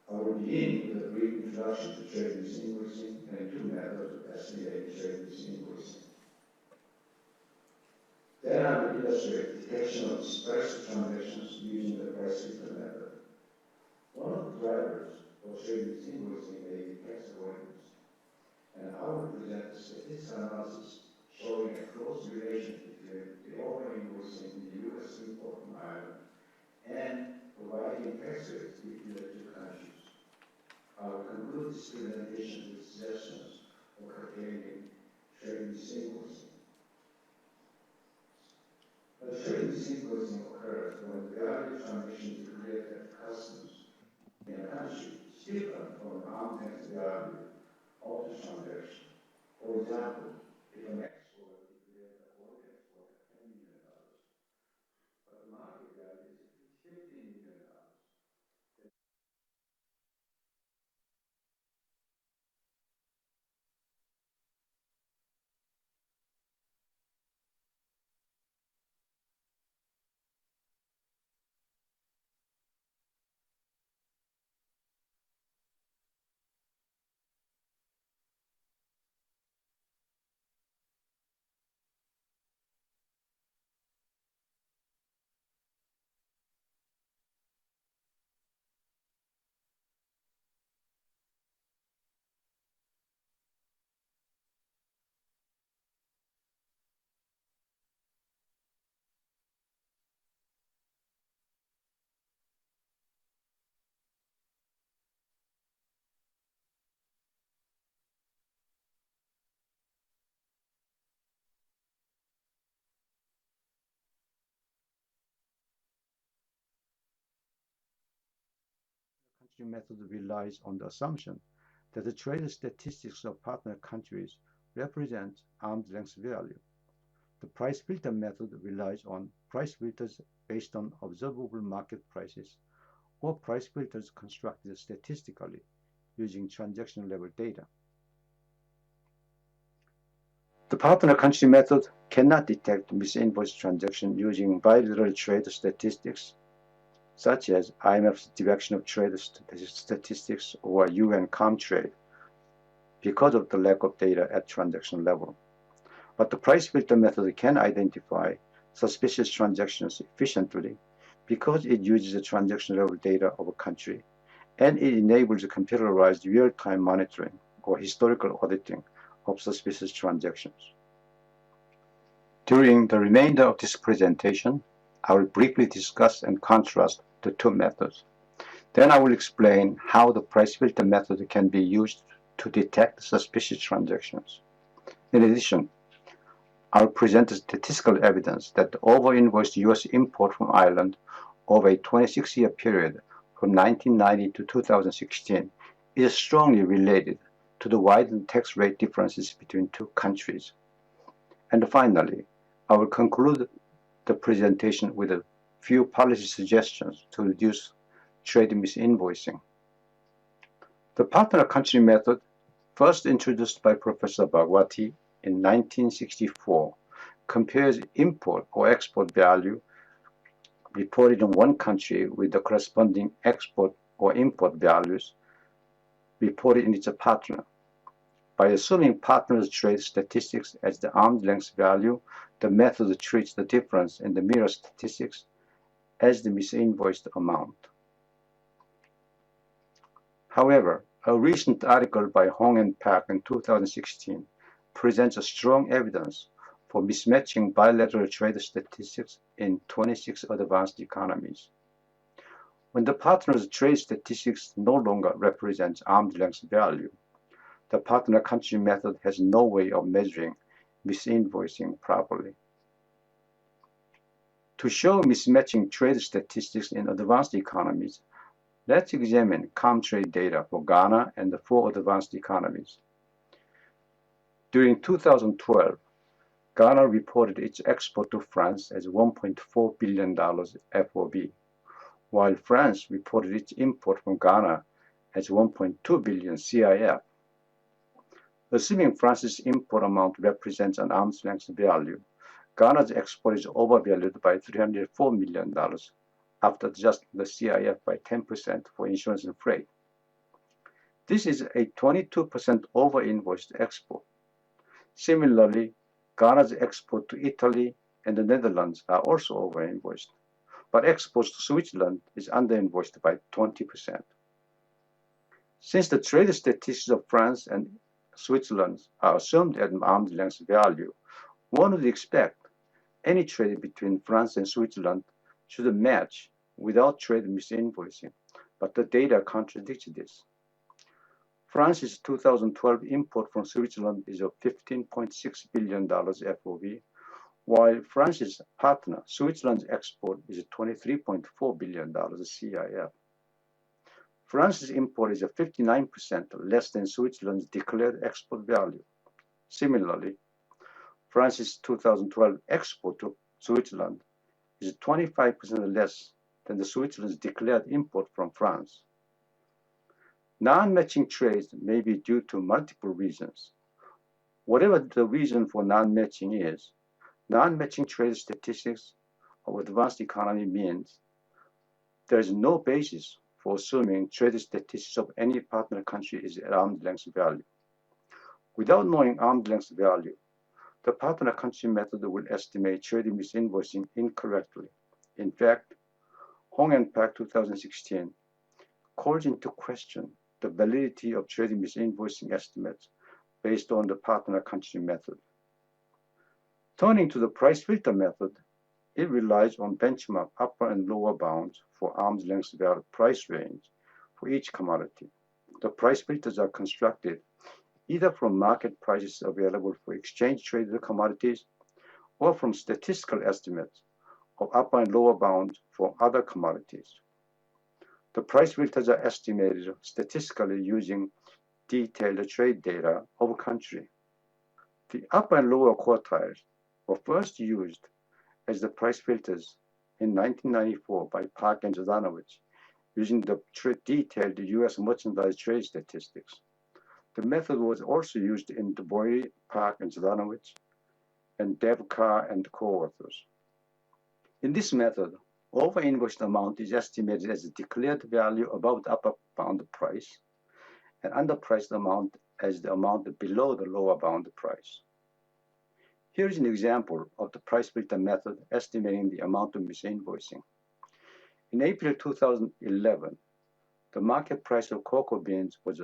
I will begin with a brief introduction to trade misinvoicing and two methods of estimating trade misinvoicing. Then I will illustrate detection of dispersed transactions using the price filter method. One of the drivers of trade misinvoicing may be tax avoidance, and I will present a statistical analysis showing a close relation between the over-invoicing in the U.S. import from Ireland and providing tax rates between the two countries. I will conclude this presentation with suggestions for curtailing trade misinvoicing. But trade misinvoicing occurs when the value transaction declared at customs in a country is different from the context value of the transaction. For example, if an export declared a foreign export country method relies on the assumption that the trade statistics of partner countries represent arm's length value. The price filter method relies on price filters based on observable market prices or price filters constructed statistically using transaction level data. The partner country method cannot detect misinvoiced transactions using bilateral trade statistics, such as IMF's Direction of Trade Statistics or UN Comtrade, because of the lack of data at transaction level. But the price filter method can identify suspicious transactions efficiently because it uses the transaction level data of a country, and it enables computerized real-time monitoring or historical auditing of suspicious transactions. During the remainder of this presentation, I will briefly discuss and contrast the two methods. Then I will explain how the price filter method can be used to detect suspicious transactions. In addition, I will present statistical evidence that the over-invoiced U.S. import from Ireland over a 26-year period from 1990 to 2016 is strongly related to the widened tax rate differences between two countries. And finally, I will conclude the presentation with a few policy suggestions to reduce trade misinvoicing. The partner country method, first introduced by Professor Bhagwati in 1964, compares import or export value reported in one country with the corresponding export or import values reported in its partner. By assuming partners' trade statistics as the arm's length value, the method treats the difference in the mirror statistics as the misinvoiced amount. However, a recent article by Hong and Park in 2016 presents a strong evidence for mismatching bilateral trade statistics in 26 advanced economies. When the partner's trade statistics no longer represent arm's length value, the partner country method has no way of measuring misinvoicing properly. To show mismatching trade statistics in advanced economies, let's examine Comtrade data for Ghana and the 4 advanced economies. During 2012, Ghana reported its export to France as $1.4 billion FOB, while France reported its import from Ghana as 1.2 billion CIF. Assuming France's import amount represents an arm's length value, Ghana's export is overvalued by $304 million after adjusting the CIF by 10% for insurance and freight. This is a 22% over-invoiced export. Similarly, Ghana's export to Italy and the Netherlands are also over-invoiced, but exports to Switzerland is under-invoiced by 20%. Since the trade statistics of France and Switzerland are assumed at arm's length value, one would expect any trade between France and Switzerland should match without trade misinvoicing, but the data contradicts this. France's 2012 import from Switzerland is of $15.6 billion FOB, while France's partner, Switzerland's export is $23.4 billion CIF. France's import is 59% less than Switzerland's declared export value. Similarly, France's 2012 export to Switzerland is 25% less than the Switzerland's declared import from France. Non-matching trades may be due to multiple reasons. Whatever the reason for non-matching is, non-matching trade statistics of advanced economy means there is no basis for assuming trade statistics of any partner country is at arm's length value. Without knowing arm's length value, the partner country method will estimate trade misinvoicing incorrectly. In fact, Hong and Park 2016 calls into question the validity of trade misinvoicing estimates based on the partner country method. Turning to the price filter method, it relies on benchmark upper and lower bounds for arm's length value price range for each commodity. The price filters are constructed either from market prices available for exchange-traded commodities or from statistical estimates of upper and lower bounds for other commodities. The price filters are estimated statistically using detailed trade data of a country. The upper and lower quartiles were first used as the price filters in 1994 by Park and Zadanovich using the detailed U.S. merchandise trade statistics. The method was also used in Du Bois, Park and Zadanovich, and Devkar and co-authors. In this method, over-invoiced amount is estimated as a declared value above the upper bound price, and underpriced amount as the amount below the lower bound price. Here is an example of the price filter method estimating the amount of misinvoicing. In April 2011, the market price of cocoa beans was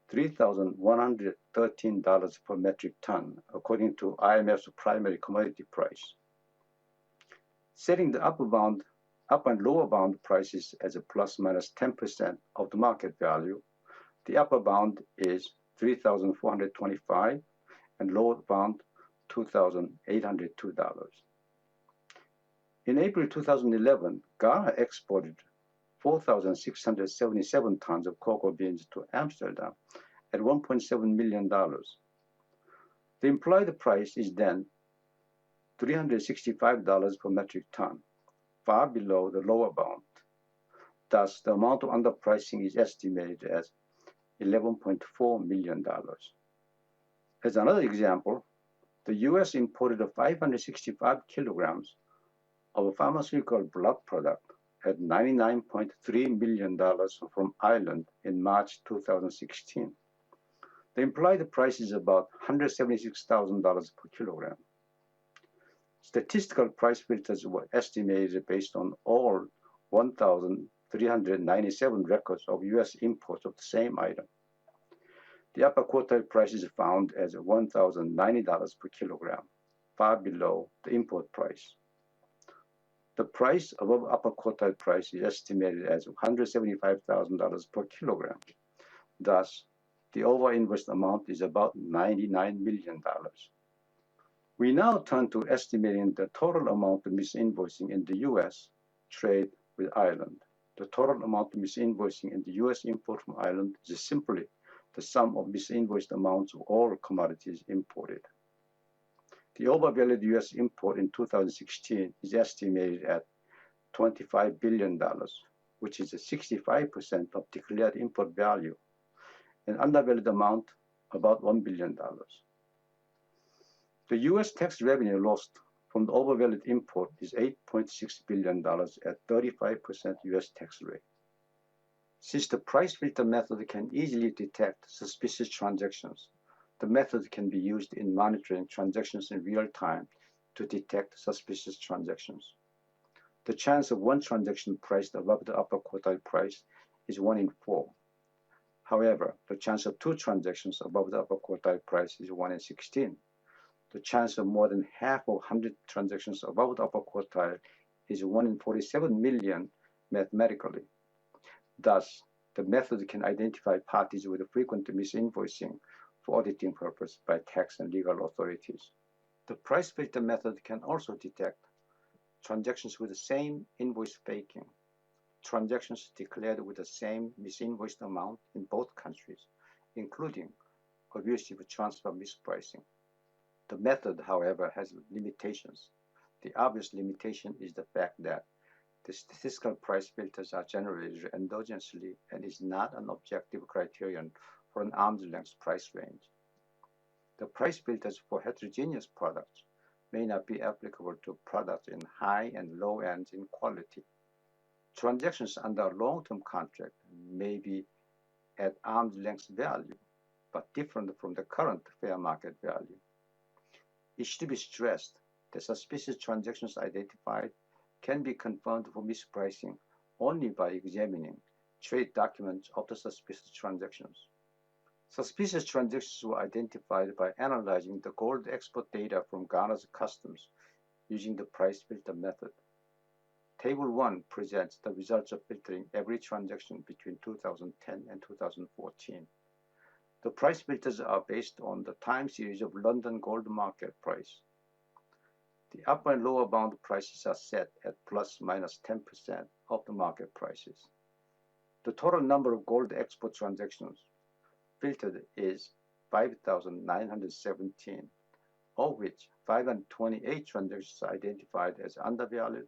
$3,113 per metric ton, according to IMF's primary commodity price. Setting the upper and lower bound prices as a plus minus 10% of the market value, the upper bound is $3,425 and lower bound $2,802. In April 2011, Ghana exported 4,677 tons of cocoa beans to Amsterdam at $1.7 million. The implied price is then $365 per metric ton, far below the lower bound. Thus, the amount of underpricing is estimated as $11.4 million. As another example, the U.S. imported 565 kilograms of a pharmaceutical blood product at $99.3 million from Ireland in March 2016. The implied price is about $176,000 per kilogram. Statistical price filters were estimated based on all 1,397 records of U.S. imports of the same item. The upper quartile price is found as $1,090 per kilogram, far below the import price. The price above upper quartile price is estimated as $175,000 per kilogram. Thus, the over-invoiced amount is about $99 million. We now turn to estimating the total amount of misinvoicing in the U.S. trade with Ireland. The total amount of misinvoicing in the U.S. import from Ireland is simply the sum of misinvoiced amounts of all commodities imported. The overvalued U.S. import in 2016 is estimated at $25 billion, which is 65% of declared import value, and undervalued amount about $1 billion. The U.S. tax revenue lost from the overvalued import is $8.6 billion at 35% U.S. tax rate. Since the price filter method can easily detect suspicious transactions, the method can be used in monitoring transactions in real time to detect suspicious transactions. The chance of one transaction priced above the upper quartile price is 1 in 4. However, the chance of 2 transactions above the upper quartile price is 1 in 16. The chance of more than half of 100 transactions above the upper quartile is 1 in 47 million mathematically. Thus, the method can identify parties with frequent misinvoicing for auditing purposes by tax and legal authorities. The price filter method can also detect transactions with the same invoice faking, transactions declared with the same misinvoiced amount in both countries, including abusive transfer mispricing. The method, however, has limitations. The obvious limitation is the fact that the statistical price filters are generated endogenously and is not an objective criterion for an arm's length price range. The price filters for heterogeneous products may not be applicable to products in high and low ends in quality. Transactions under a long-term contract may be at arm's length value, but different from the current fair market value. It should be stressed that suspicious transactions identified can be confirmed for mispricing only by examining trade documents of the suspicious transactions. Suspicious transactions were identified by analyzing the gold export data from Ghana's customs using the price filter method. Table 1 presents the results of filtering every transaction between 2010 and 2014. The price filters are based on the time series of London gold market price. The upper and lower bound prices are set at plus minus 10% of the market prices. The total number of gold export transactions filtered is 5,917, of which 528 transactions are identified as undervalued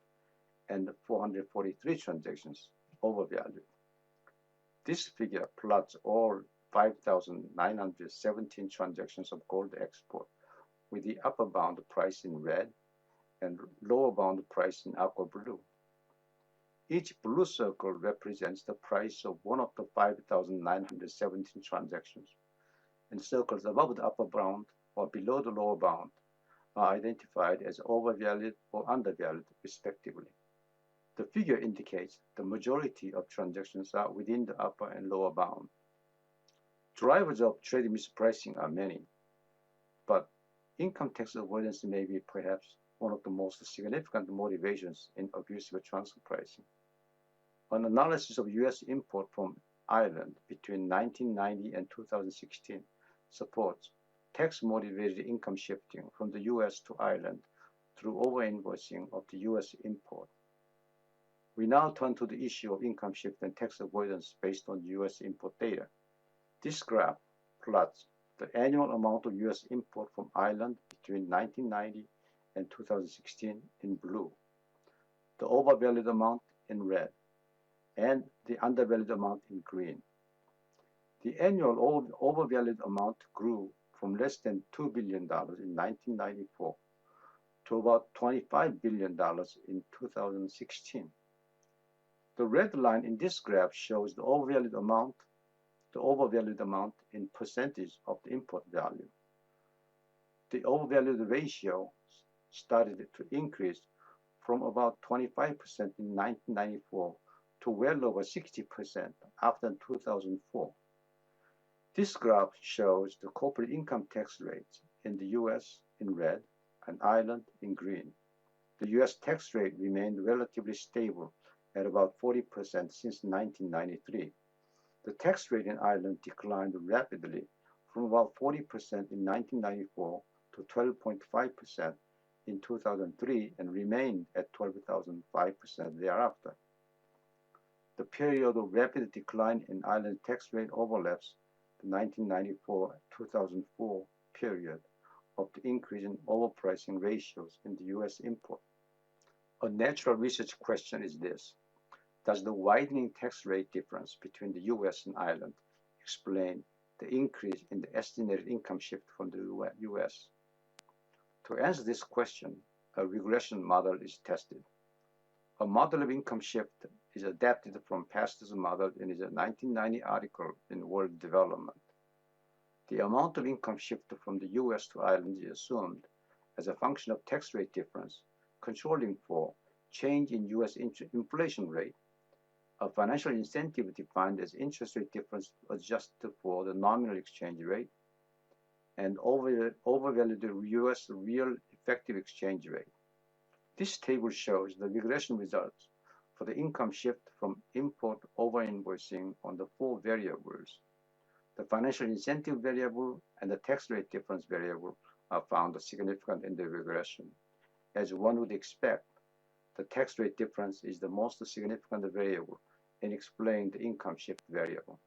and 443 transactions overvalued. This figure plots all 5,917 transactions of gold export with the upper bound price in red and lower bound price in aqua blue. Each blue circle represents the price of one of the 5,917 transactions, and circles above the upper bound or below the lower bound are identified as overvalued or undervalued, respectively. The figure indicates the majority of transactions are within the upper and lower bound. Drivers of trade mispricing are many, but income tax avoidance may be perhaps one of the most significant motivations in abusive transfer pricing. An analysis of U.S. import from Ireland between 1990 and 2016 supports tax-motivated income shifting from the U.S. to Ireland through over-invoicing of the U.S. import. We now turn to the issue of income shift and tax avoidance based on U.S. import data. This graph plots the annual amount of U.S. import from Ireland between 1990 and 2016 in blue, the overvalued amount in red, and the undervalued amount in green. The annual overvalued amount grew from less than $2 billion in 1994 to about $25 billion in 2016. The red line in this graph shows the overvalued amount in percentage of the import value. The overvalued ratio started to increase from about 25% in 1994 to well over 60% after 2004. This graph shows the corporate income tax rates in the US in red and Ireland in green. The US tax rate remained relatively stable at about 40% since 1993. The tax rate in Ireland declined rapidly from about 40% in 1994 to 12.5% in 2003 and remained at 12.5% thereafter. The period of rapid decline in Ireland tax rate overlaps the 1994-2004 period of the increase in overpricing ratios in the U.S. import. A natural research question is this: does the widening tax rate difference between the U.S. and Ireland explain the increase in the estimated income shift from the U.S.? To answer this question, a regression model is tested. A model of income shift is adapted from Pastor's model in his 1990 article in World Development. The amount of income shift from the U.S. to Ireland is assumed as a function of tax rate difference, controlling for change in U.S. inflation rate, a financial incentive defined as interest rate difference adjusted for the nominal exchange rate, and overvalued U.S. real effective exchange rate. This table shows the regression results for the income shift from import over-invoicing on the four variables. The financial incentive variable and the tax rate difference variable are found significant in the regression. As one would expect, the tax rate difference is the most significant variable in explaining the income shift variable.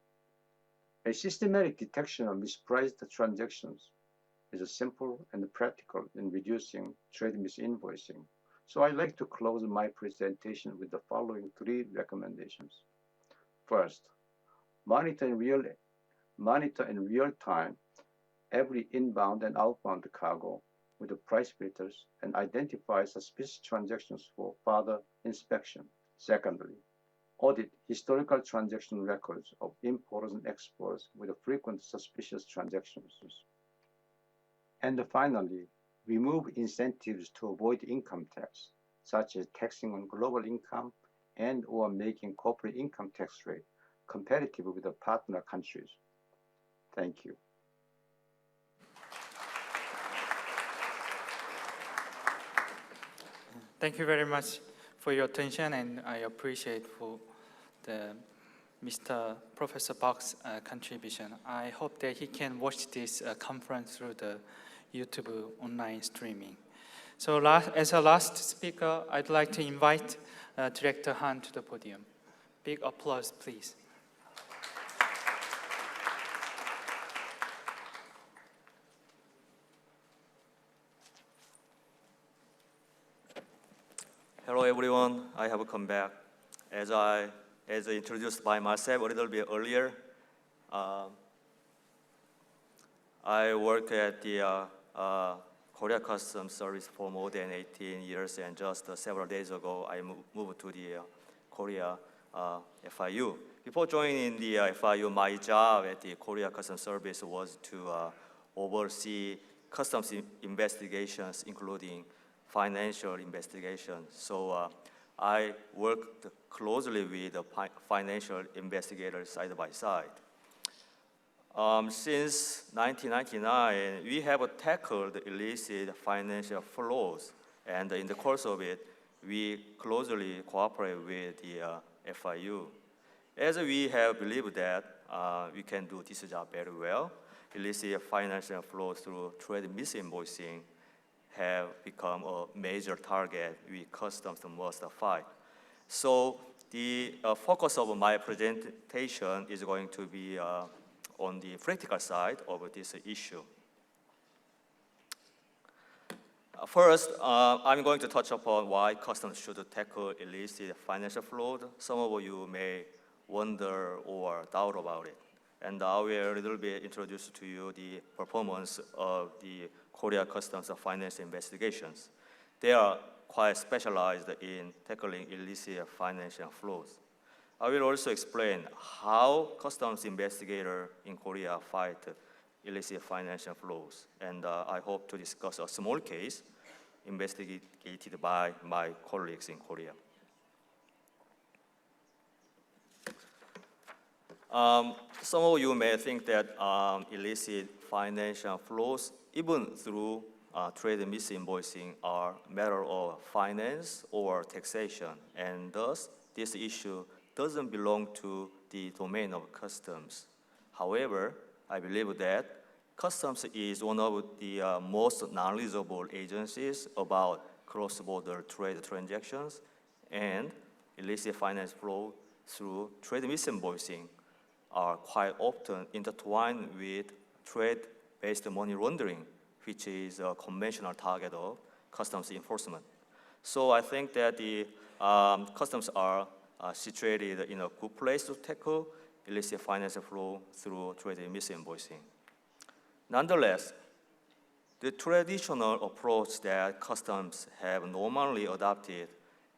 A systematic detection of mispriced transactions is simple and practical in reducing trade misinvoicing. So I'd like to close my presentation with the following three recommendations. First, monitor in real time every inbound and outbound cargo with the price filters and identify suspicious transactions for further inspection. Secondly, audit historical transaction records of importers and exporters with frequent suspicious transactions. And finally, remove incentives to avoid income tax, such as taxing on global income and or making corporate income tax rate competitive with the partner countries. Thank you. Thank you very much for your attention, and I appreciate for the Mr. Professor Park's contribution. I hope that he can watch this conference through the YouTube online streaming. So as a last speaker, I'd like to invite Director Han to the podium. Big applause, please. Hello everyone, I have come back. As introduced by myself a little bit earlier, I work at the Korea Customs Service for more than 18 years, and just several days ago, I moved to the Korea FIU. Before joining the FIU, my job at the Korea Customs Service was to oversee customs investigations, including financial investigations. So I worked closely with the financial investigators side by side. Since 1999, we have tackled illicit financial flows, and in the course of it, we closely cooperate with the FIU. As we have believed that we can do this job very well, illicit financial flows through trade misinvoicing have become a major target we customs must fight. So the focus of my presentation is going to be on the practical side of this issue. First, I'm going to touch upon why customs should tackle illicit financial fraud. Some of you may wonder or doubt about it. And I will a little bit introduce to you the performance of the Korea Customs finance investigations. They are quite specialized in tackling illicit financial flows. I will also explain how customs investigators in Korea fight illicit financial flows. And I hope to discuss a small case investigated by my colleagues in Korea. Some of you may think that illicit financial flows, even through trade misinvoicing, are a matter of finance or taxation, and thus this issue doesn't belong to the domain of customs. However, I believe that customs is one of the most knowledgeable agencies about cross-border trade transactions, and illicit finance flow through trade misinvoicing are quite often intertwined with trade-based money laundering, which is a conventional target of customs enforcement. So I think that the customs are situated in a good place to tackle illicit financial flow through trade misinvoicing. Nonetheless, the traditional approach that customs have normally adopted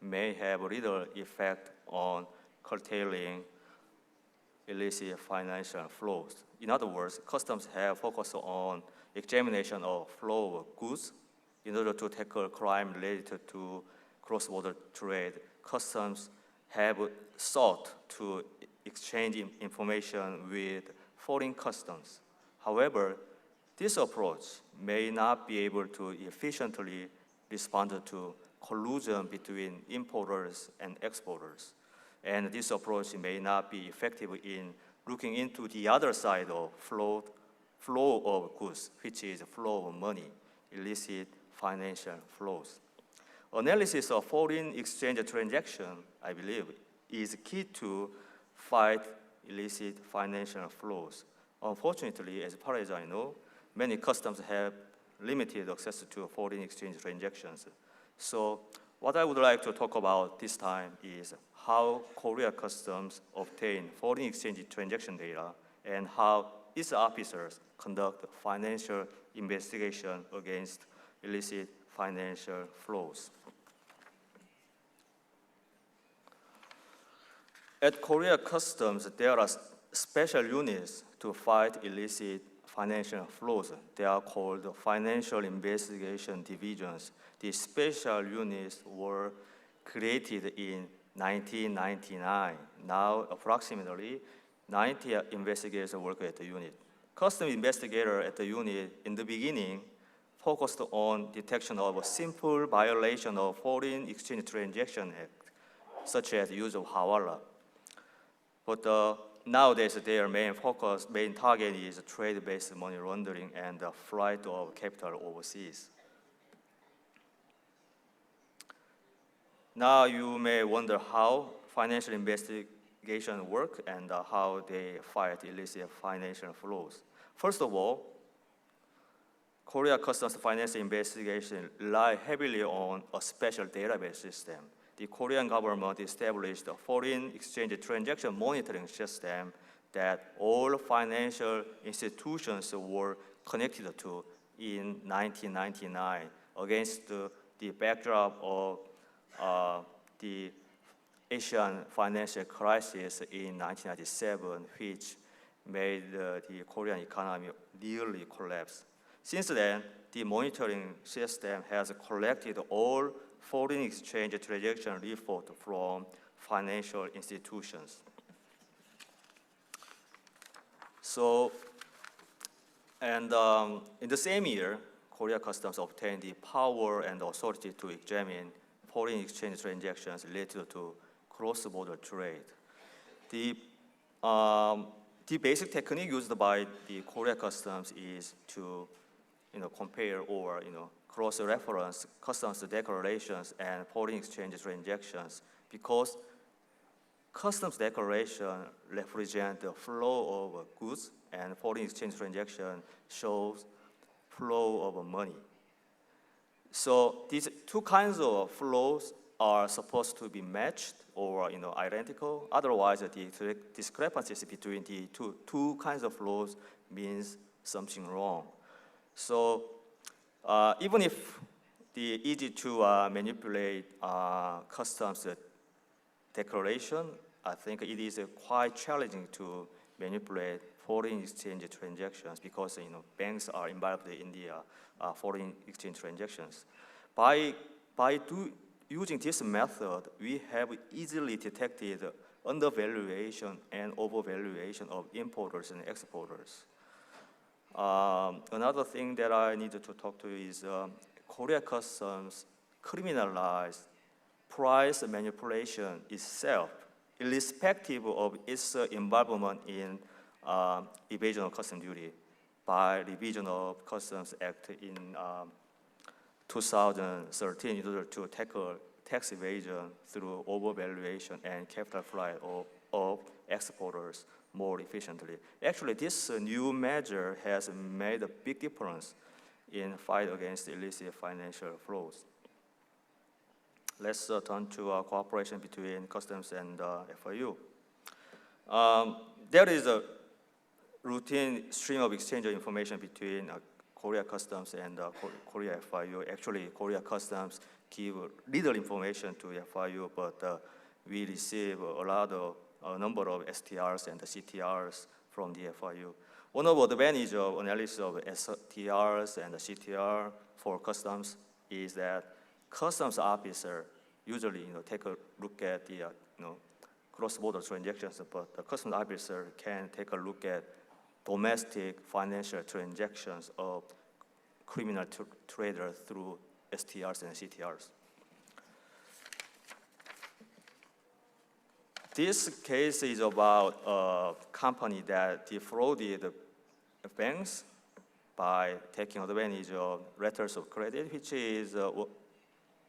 may have little effect on curtailing illicit financial flows. In other words, customs have focused on examination of flow of goods in order to tackle crime related to cross-border trade. Customs have sought to exchange information with foreign customs. However, this approach may not be able to efficiently respond to collusion between importers and exporters. And this approach may not be effective in looking into the other side of flow of goods, which is flow of money, illicit financial flows. Analysis of foreign exchange transaction, I believe, is key to fight illicit financial flows. Unfortunately, as far as I know, many customs have limited access to foreign exchange transactions. So what I would like to talk about this time is how Korea Customs obtain foreign exchange transaction data and how its officers conduct financial investigation against illicit financial flows. At Korea Customs, there are special units to fight illicit financial flows. They are called Financial Investigation Divisions. These special units were created in 1999. Now, approximately 90 investigators work at the unit. Customs investigators at the unit, in the beginning, focused on detection of a simple violation of Foreign Exchange Transaction Act, such as use of hawala. But nowadays, their main target is trade-based money laundering and the flight of capital overseas. Now you may wonder how financial investigation work and how they fight illicit financial flows. First of all, Korea Customs financial investigation rely heavily on a special database system. the Korean government established a foreign exchange transaction monitoring system that all financial institutions were connected to in 1999 against the backdrop of the Asian financial crisis in 1997, which made the Korean economy nearly collapse. Since then, the monitoring system has collected all foreign exchange transaction reports from financial institutions. So, and in the same year, Korea Customs obtained the power and authority to examine foreign exchange transactions related to cross-border trade. The basic technique used by the Korea Customs is to compare or cross-reference customs declarations and foreign exchange transactions, because customs declaration represent the flow of goods and foreign exchange transaction shows flow of money. So these two kinds of flows are supposed to be matched or identical. Otherwise, the discrepancies between the two kinds of flows means something wrong. So even if the easy to manipulate customs declaration, I think it is quite challenging to manipulate foreign exchange transactions because banks are involved in the foreign exchange transactions. By using this method, we have easily detected undervaluation and overvaluation of importers and exporters. Another thing that I need to talk to is Korea Customs criminalized price manipulation itself, irrespective of its involvement in evasion of customs duty by revision of Customs Act in 2013 in order to tackle tax evasion through overvaluation and capital flight of exporters more efficiently. Actually, this new measure has made a big difference in fight against illicit financial flows. Let's turn to cooperation between customs and FIU. There is a routine stream of exchange of information between Korea Customs and Korea FIU. Actually, Korea Customs give little information to FIU, but we receive a number of STRs and CTRs from the FIU. One of the advantages of analysis of STRs and CTR for customs is that customs officer usually take a look at the cross-border transactions, but the customs officer can take a look at domestic financial transactions of criminal traders through STRs and CTRs. This case is about a company that defrauded banks by taking advantage of letters of credit, which is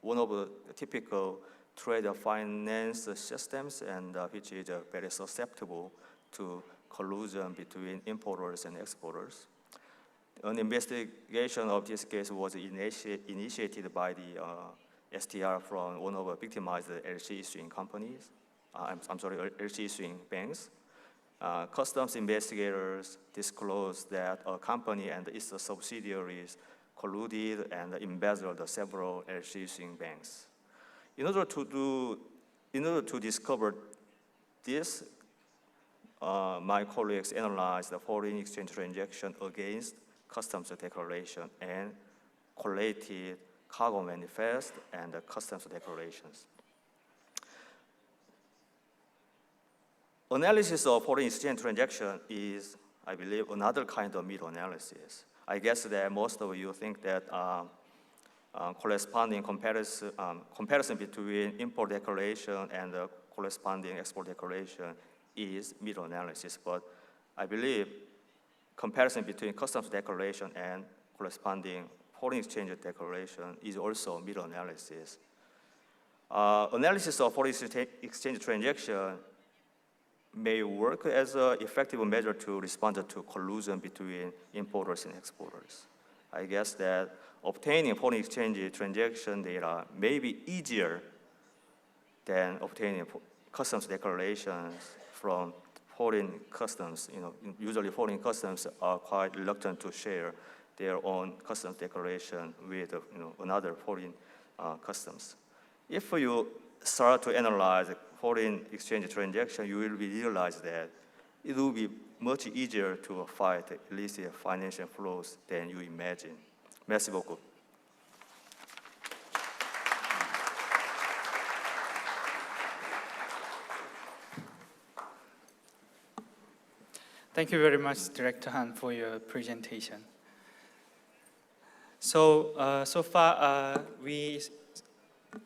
one of the typical trade finance systems and which is very susceptible to collusion between importers and exporters. An investigation of this case was initiated by the STR from one of the victimized LC issuing companies. LC issuing banks. Customs investigators disclosed that a company and its subsidiaries colluded and embezzled several LC issuing banks. In order to discover this, my colleagues analyzed the foreign exchange transaction against customs declaration and collated cargo manifest and customs declarations. Analysis of foreign exchange transaction is, I believe, another kind of meta-analysis. I guess that most of you think that corresponding comparison between import declaration and the corresponding export declaration is meta-analysis, but I believe comparison between customs declaration and corresponding foreign exchange declaration is also meta-analysis. Analysis of foreign exchange transaction may work as an effective measure to respond to collusion between importers and exporters. I guess that obtaining foreign exchange transaction data may be easier than obtaining customs declarations from foreign customs. Usually foreign customs are quite reluctant to share their own customs declaration with another foreign customs. If you start to analyze foreign exchange transaction, you will realize that it will be much easier to fight illicit financial flows than you imagine. Merci beaucoup. Thank you very much, Director Han, for your presentation. So, so far, we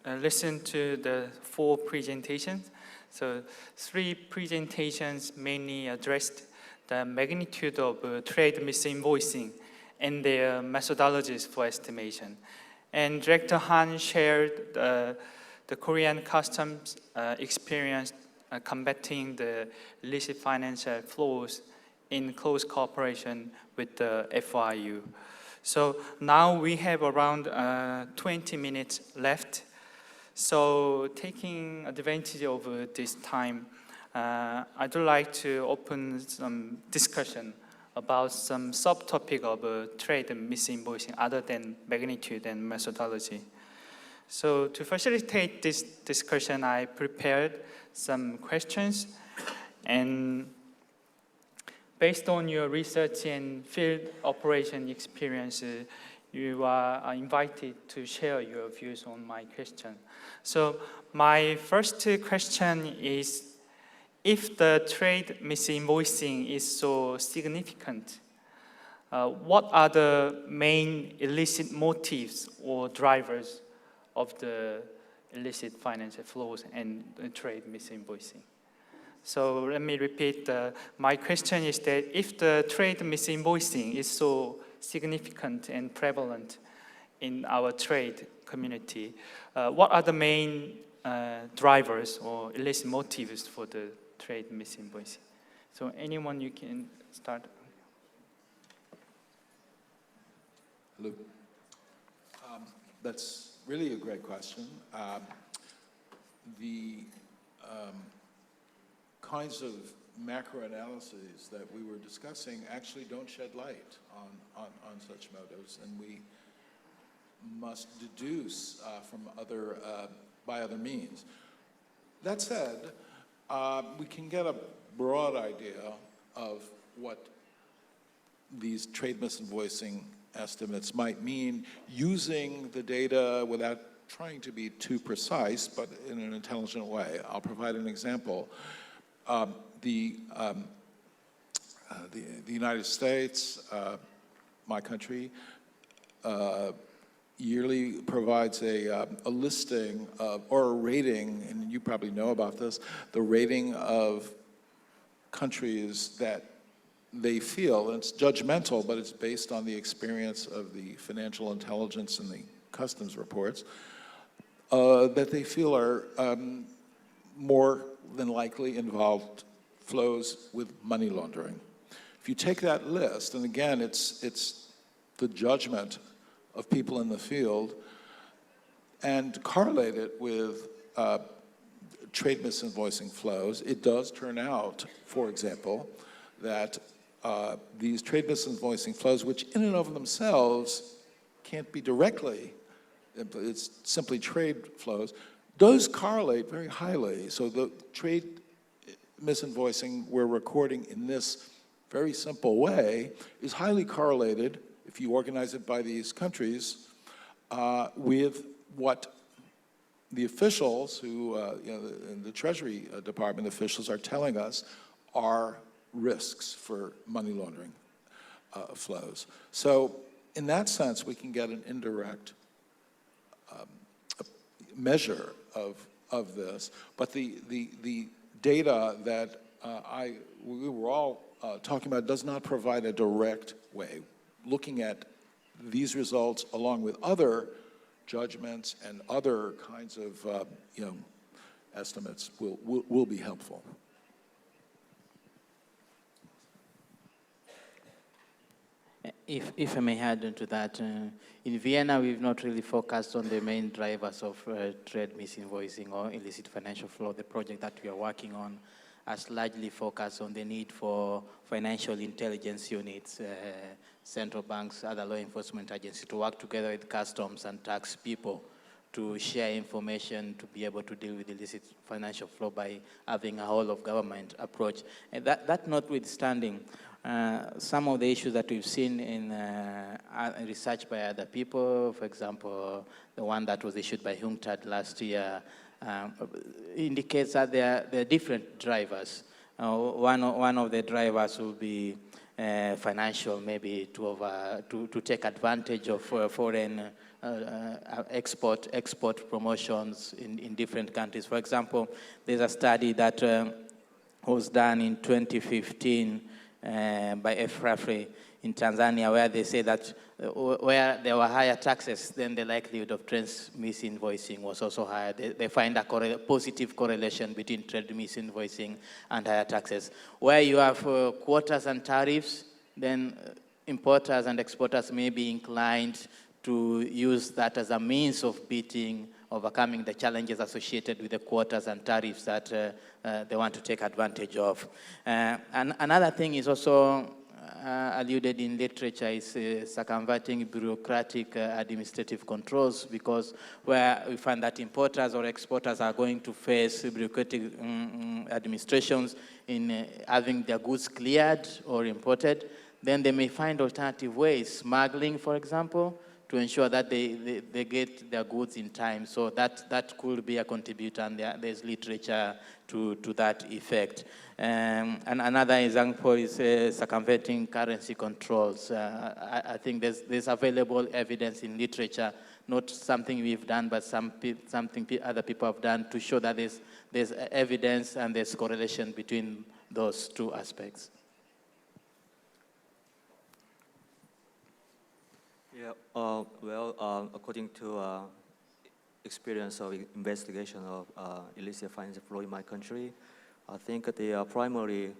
listened to the 4 presentations. So 3 presentations mainly addressed the magnitude of trade misinvoicing and their methodologies for estimation. And Director Han shared the Korean customs experience combating the illicit financial flows in close cooperation with the FIU. So now we have around 20 minutes left. So taking advantage of this time, I'd like to open some discussion about some subtopic of trade misinvoicing other than magnitude and methodology. So to facilitate this discussion, I prepared some questions, and based on your research and field operation experience, you are invited to share your views on my question. So my first question is, if the trade misinvoicing is so significant, what are the main illicit motives or drivers of the illicit financial flows and trade misinvoicing? So let me repeat, my question is that if the trade misinvoicing is so significant and prevalent in our trade community, what are the main drivers or illicit motives for the trade misinvoicing? So anyone, you can start. Hello. That's really a great question. The kinds of macro analyses that we were discussing actually don't shed light on such motives, and we must deduce by other means. That said, we can get a broad idea of what these trade misinvoicing estimates might mean using the data without trying to be too precise, but in an intelligent way. I'll provide an example. The United States, my country, yearly provides a listing of, or a rating, and you probably know about this, the rating of countries that they feel, and it's judgmental, but it's based on the experience of the financial intelligence and the customs reports, that they feel are more than likely involved flows with money laundering. If you take that list, and again, it's the judgment of people in the field, and correlate it with trade misinvoicing flows, it does turn out, for example, that these trade misinvoicing flows, which in and of themselves can't be directly, it's simply trade flows, does correlate very highly. So the trade misinvoicing we're recording in this very simple way is highly correlated, if you organize it by these countries, with what the officials who, the Treasury Department officials are telling us are risks for money laundering flows. So in that sense, we can get an indirect measure of this, but the data that we were all talking about does not provide a direct way. Looking at these results along with other judgments and other kinds of estimates will be helpful. If I may add into that, in Vienna, we've not really focused on the main drivers of trade misinvoicing or illicit financial flow. The project that we are working on has largely focused on the need for financial intelligence units, central banks, other law enforcement agencies to work together with customs and tax people to share information to be able to deal with illicit financial flow by having a whole of government approach. And that notwithstanding, some of the issues that we've seen in research by other people, for example, the one that was issued by UNCTAD last year, indicates that there are different drivers. One of the drivers will be financial, maybe to take advantage of foreign export promotions in different countries. For example, there's a study that was done in 2015 by IFFs in Tanzania, where they say that where there were higher taxes, then the likelihood of trade misinvoicing was also higher. They find a positive correlation between trade misinvoicing and higher taxes. Where you have quotas and tariffs, then importers and exporters may be inclined to use that as a means of overcoming the challenges associated with the quotas and tariffs that they want to take advantage of. And another thing is also alluded in literature is circumventing bureaucratic administrative controls, because where we find that importers or exporters are going to face bureaucratic administrations in having their goods cleared or imported, then they may find alternative ways, smuggling, for example, to ensure that they get their goods in time. So that could be a contributor, and there's literature to that effect. And another example is circumventing currency controls. I think there's available evidence in literature, not something we've done, but something other people have done to show that there's evidence and there's correlation between those two aspects. Yeah, according to experience of investigation of illicit financial flow in my country, I think the primary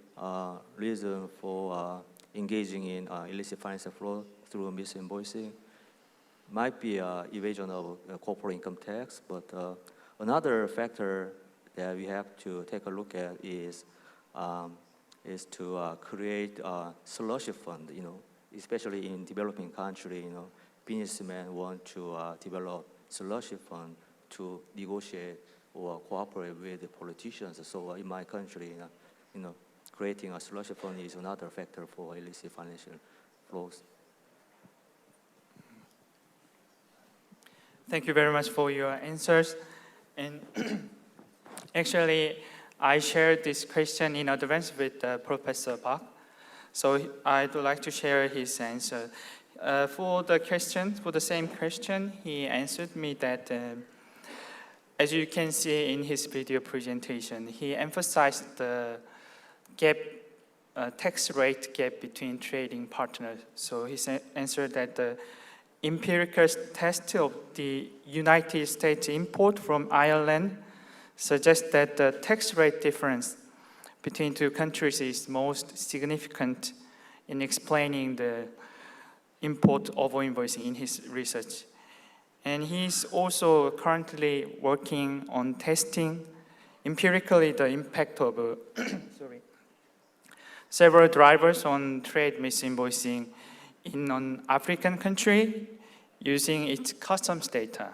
reason for engaging in illicit financial flow through misinvoicing might be evasion of corporate income tax, but another factor that we have to take a look at is to create a slushy fund, especially in developing country, businessmen want to develop slushy fund to negotiate or cooperate with the politicians. So in my country, creating a slushy fund is another factor for illicit financial flows. Thank you very much for your answers. And actually, I shared this question in advance with Professor Park. So I'd like to share his answer. For the same question, he answered me that, as you can see in his video presentation, he emphasized the tax rate gap between trading partners. So he answered that the empirical test of the United States import from Ireland suggests that the tax rate difference between two countries is most significant in explaining the import over-invoicing in his research. And he's also currently working on testing empirically the impact of several drivers on trade misinvoicing in an African country using its customs data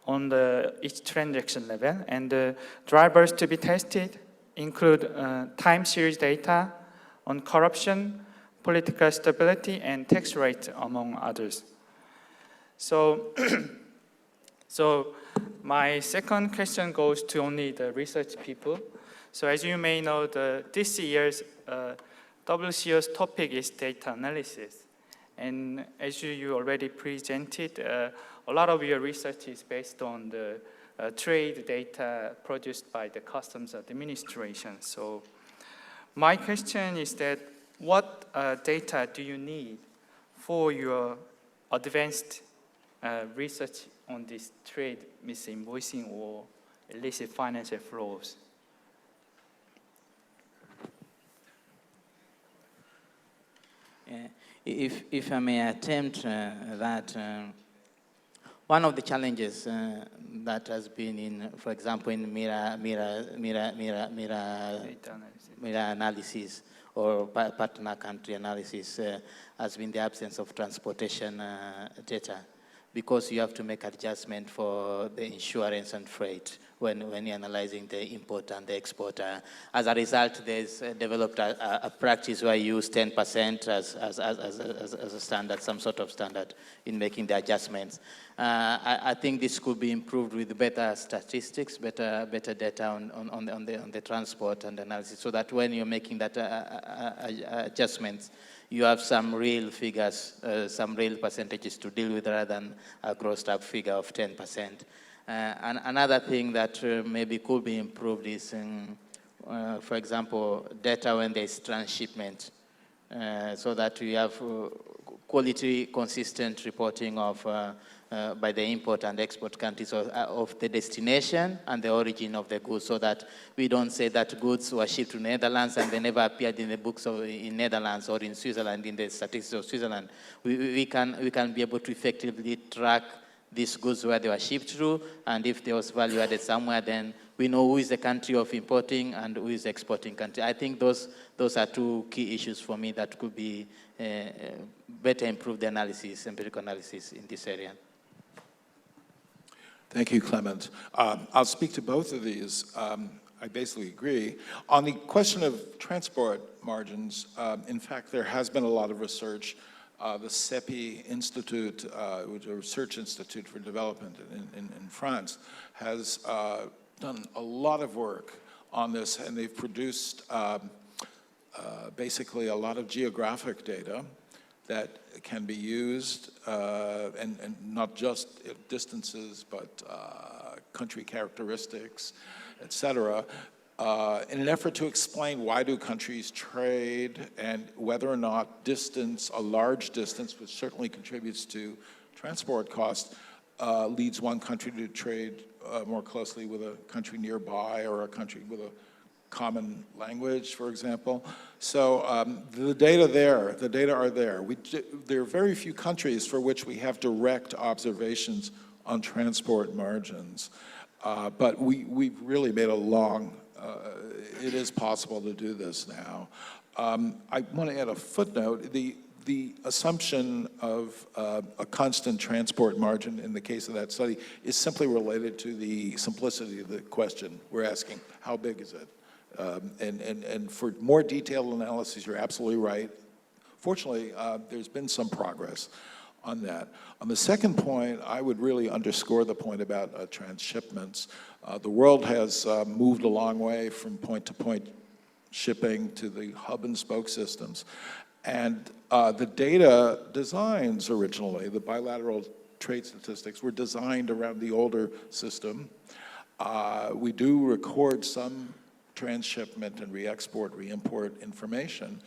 on each transaction level. And the drivers to be tested include time series data on corruption, political stability, and tax rate, among others. So my second question goes to only the research people. So as you may know, this year's WCO's topic is data analysis. And as you already presented, a lot of your research is based on the trade data produced by the Customs Administration. So my question is that what data do you need for your advanced research on this trade misinvoicing or illicit financial flows? If I may attempt that, one of the challenges that has been in, for example, in mirror analysis or partner country analysis has been the absence of transportation data, because you have to make adjustment for the insurance and freight when you're analyzing the import and the export. As a result, there's developed a practice where you use 10% as a standard, some sort of standard in making the adjustments. I think this could be improved with better statistics, better data on the transport and analysis, so that when you're making that adjustments, you have some real figures, some real percentages to deal with, rather than a grossed up figure of 10%. And another thing that maybe could be improved is, for example, data when there's transshipment, so that we have quality, consistent reporting of by the import and export countries of the destination and the origin of the goods, so that we don't say that goods were shipped to Netherlands and they never appeared in the books in Netherlands or in Switzerland, in the statistics of Switzerland. We can be able to effectively track these goods where they were shipped through, and if there was value added somewhere, then we know who is the country of importing and who is the exporting country. I think those are two key issues for me that could be better improve the analysis, empirical analysis in this area. Thank you, Clement. I'll speak to both of these. I basically agree. On the question of transport margins, in fact, there has been a lot of research. The CEPI Institute, which is a research institute for development in France, has done a lot of work on this, and they've produced basically a lot of geographic data that can be used, and not just distances, but country characteristics, et cetera, in an effort to explain why do countries trade, and whether or not distance, a large distance, which certainly contributes to transport costs, leads one country to trade more closely with a country nearby, or a country with a common language, for example. So the data are there. There are very few countries for which we have direct observations on transport margins. But we've really made a long, it is possible to do this now. I want to add a footnote. The assumption of a constant transport margin in the case of that study is simply related to the simplicity of the question we're asking. How big is it? And for more detailed analysis, you're absolutely right. Fortunately, there's been some progress on that. On the second point, I would really underscore the point about transshipments. The world has moved a long way from point-to-point shipping to the hub and spoke systems. And the data designs originally, the bilateral trade statistics, were designed around the older system. We do record some transshipment and re-export, re-import information,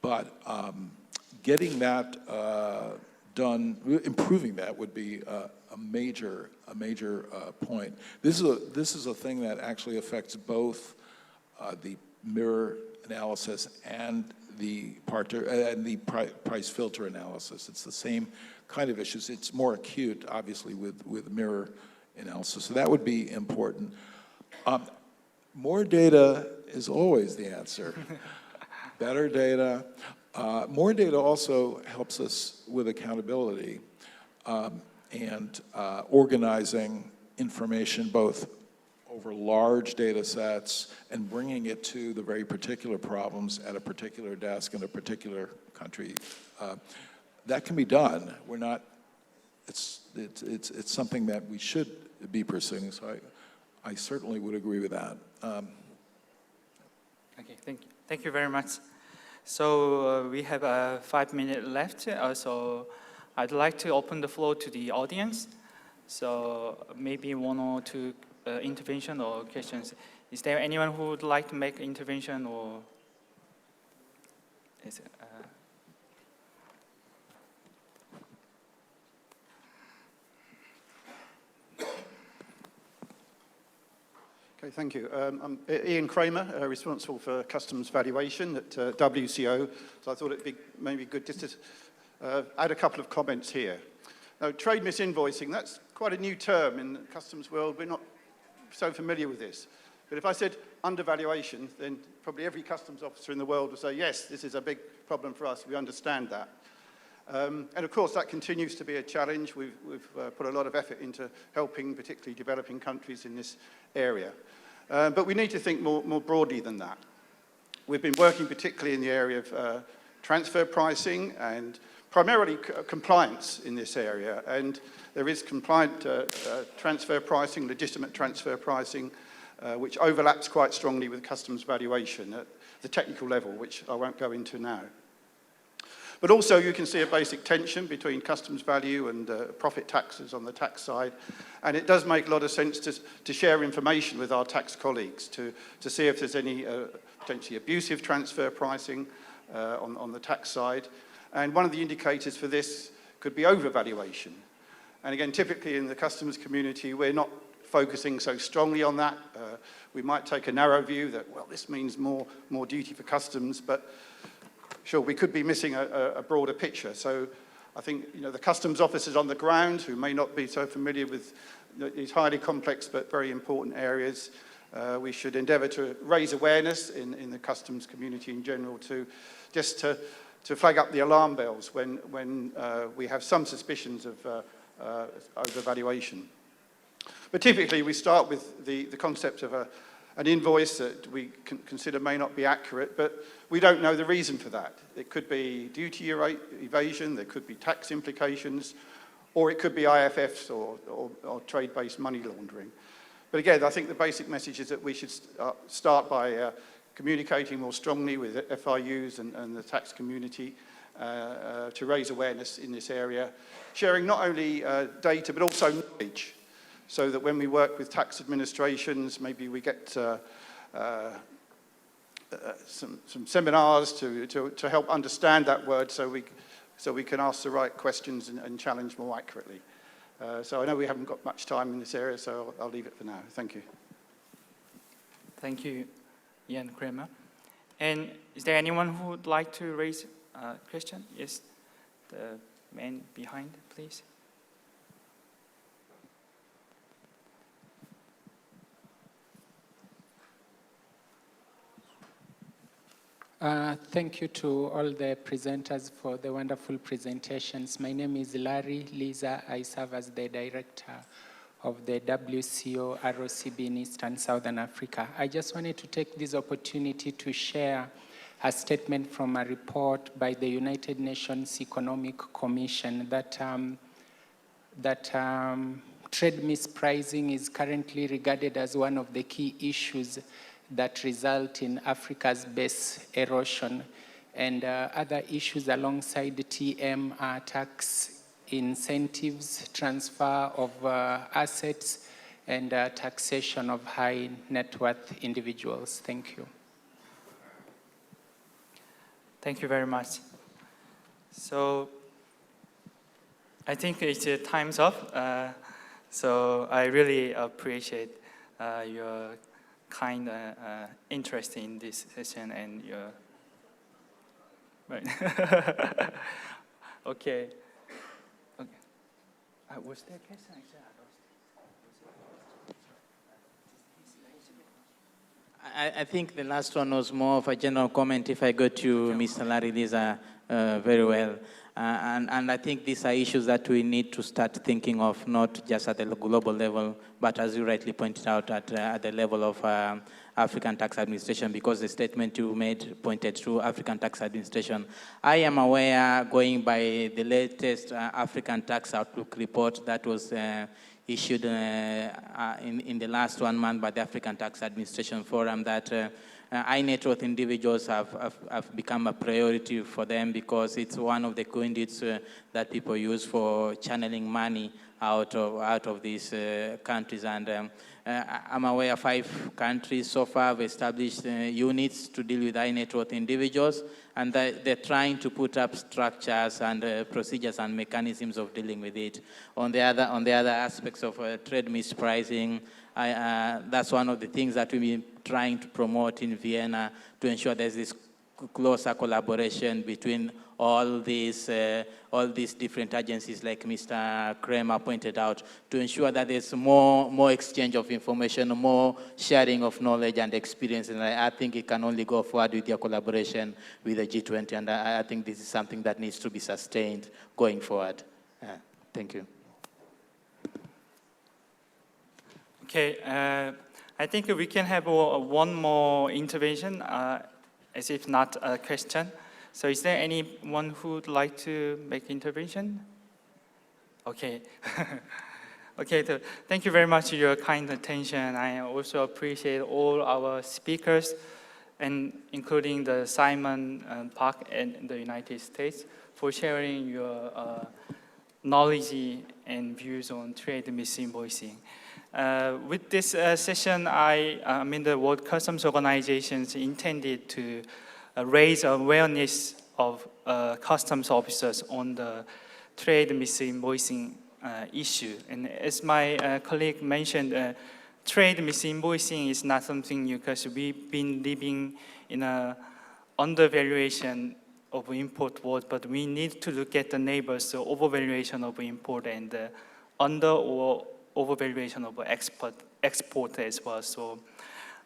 but getting that done, improving that would be a major point. This is a thing that actually affects both the mirror analysis and the price filter analysis. It's the same kind of issues. It's more acute, obviously, with mirror analysis. So that would be important. More data is always the answer. Better data. More data also helps us with accountability and organizing information both over large data sets and bringing it to the very particular problems at a particular desk in a particular country. That can be done. We're not, it's something that we should be pursuing, so I certainly would agree with that. Okay, thank you. Thank you very much. So we have 5 minutes left, so I'd like to open the floor to the audience. So maybe one or two intervention or questions. Is there anyone who would like to make intervention, or is it? Okay, thank you. I'm Ian Kramer, responsible for customs valuation at WCO. So I thought it'd be maybe good just to add a couple of comments here. Now, trade misinvoicing, that's quite a new term in the customs world. We're not so familiar with this. But if I said undervaluation, then probably every customs officer in the world would say, yes, this is a big problem for us. We understand that. And of course, that continues to be a challenge. We've put a lot of effort into helping, particularly developing countries in this area. But we need to think more broadly than that. We've been working particularly in the area of transfer pricing and primarily compliance in this area. And there is compliant transfer pricing, legitimate transfer pricing, which overlaps quite strongly with customs valuation at the technical level, which I won't go into now. But also you can see a basic tension between customs value and profit taxes on the tax side. And it does make a lot of sense to share information with our tax colleagues to see if there's any potentially abusive transfer pricing on the tax side. And one of the indicators for this could be overvaluation. And again, typically in the customs community, we're not focusing so strongly on that. We might take a narrow view that, well, this means more duty for customs, but sure, we could be missing a broader picture. So I think the customs officers on the ground who may not be so familiar with these highly complex but very important areas, we should endeavour to raise awareness in the customs community in general to flag up the alarm bells when we have some suspicions of overvaluation. But typically we start with the concept of an invoice that we consider may not be accurate, but we don't know the reason for that. It could be duty evasion, there could be tax implications, or it could be IFFs or trade-based money laundering. But again, I think the basic message is that we should start by communicating more strongly with FIUs and the tax community to raise awareness in this area, sharing not only data but also knowledge, so that when we work with tax administrations, maybe we get some seminars to help understand that word so we can ask the right questions and challenge more accurately. So I know we haven't got much time in this area, so I'll leave it for now. Thank you. Thank you, Ian Kramer. And is there anyone who would like to raise a question? Yes, the man behind, please. Thank you to all the presenters for the wonderful presentations. My name is Larry Liza. I serve as the director of the WCO ROCB in Eastern Southern Africa. I just wanted to take this opportunity to share a statement from a report by the United Nations Economic Commission that trade mispricing is currently regarded as one of the key issues that result in Africa's base erosion. And other issues alongside the TM are tax incentives, transfer of assets, and taxation of high net worth individuals. Thank you. Thank you very much. So I think it's time's up. So I really appreciate your kind interest in this session and your right. Okay. Was there a question? I think the last one was more of a general comment, if I got you, Mr. Larry Liza, very well. And I think these are issues that we need to start thinking of, not just at the global level, but as you rightly pointed out, at the level of African Tax Administration, because the statement you made pointed to African Tax Administration. I am aware, going by the latest African Tax Outlook report that was issued in the last 1 month by the African Tax Administration Forum, that high net worth individuals have become a priority for them because it's one of the conduits that people use for channeling money out of these countries. And I'm aware 5 countries so far have established units to deal with high net worth individuals, and they're trying to put up structures and procedures and mechanisms of dealing with it. On the other aspects of trade mispricing, that's one of the things that we've been trying to promote in Vienna to ensure there's this closer collaboration between all these different agencies, like Mr. Kramer pointed out, to ensure that there's more exchange of information, more sharing of knowledge and experience. And I think it can only go forward with your collaboration with the G20. And I think this is something that needs to be sustained going forward. Thank you. Okay, I think we can have one more intervention, as if not a question. So is there anyone who would like to make intervention? Okay. Okay, so thank you very much for your kind attention. I also appreciate all our speakers, and including the Simon Park in the United States, for sharing your knowledge and views on trade misinvoicing. With this session, the World Customs Organizations intended to raise awareness of customs officers on the trade misinvoicing issue. And as my colleague mentioned, trade misinvoicing is not something new, because we've been living in an undervaluation of import world, but we need to look at the neighbors, so overvaluation of import and under or overvaluation of export as well. So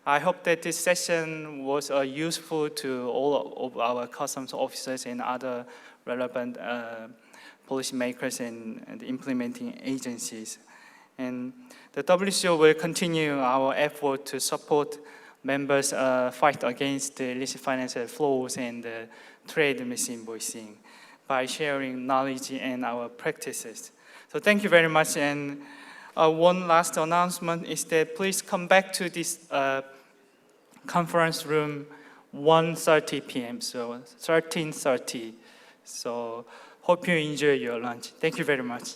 I hope that this session was useful to all of our customs officers and other relevant policymakers and implementing agencies. And the WCO will continue our effort to support members' fight against the illicit financial flows and trade misinvoicing by sharing knowledge and our practices. So thank you very much. And one last announcement is that please come back to this conference room 1:30 p.m. So 13:30. So hope you enjoy your lunch. Thank you very much.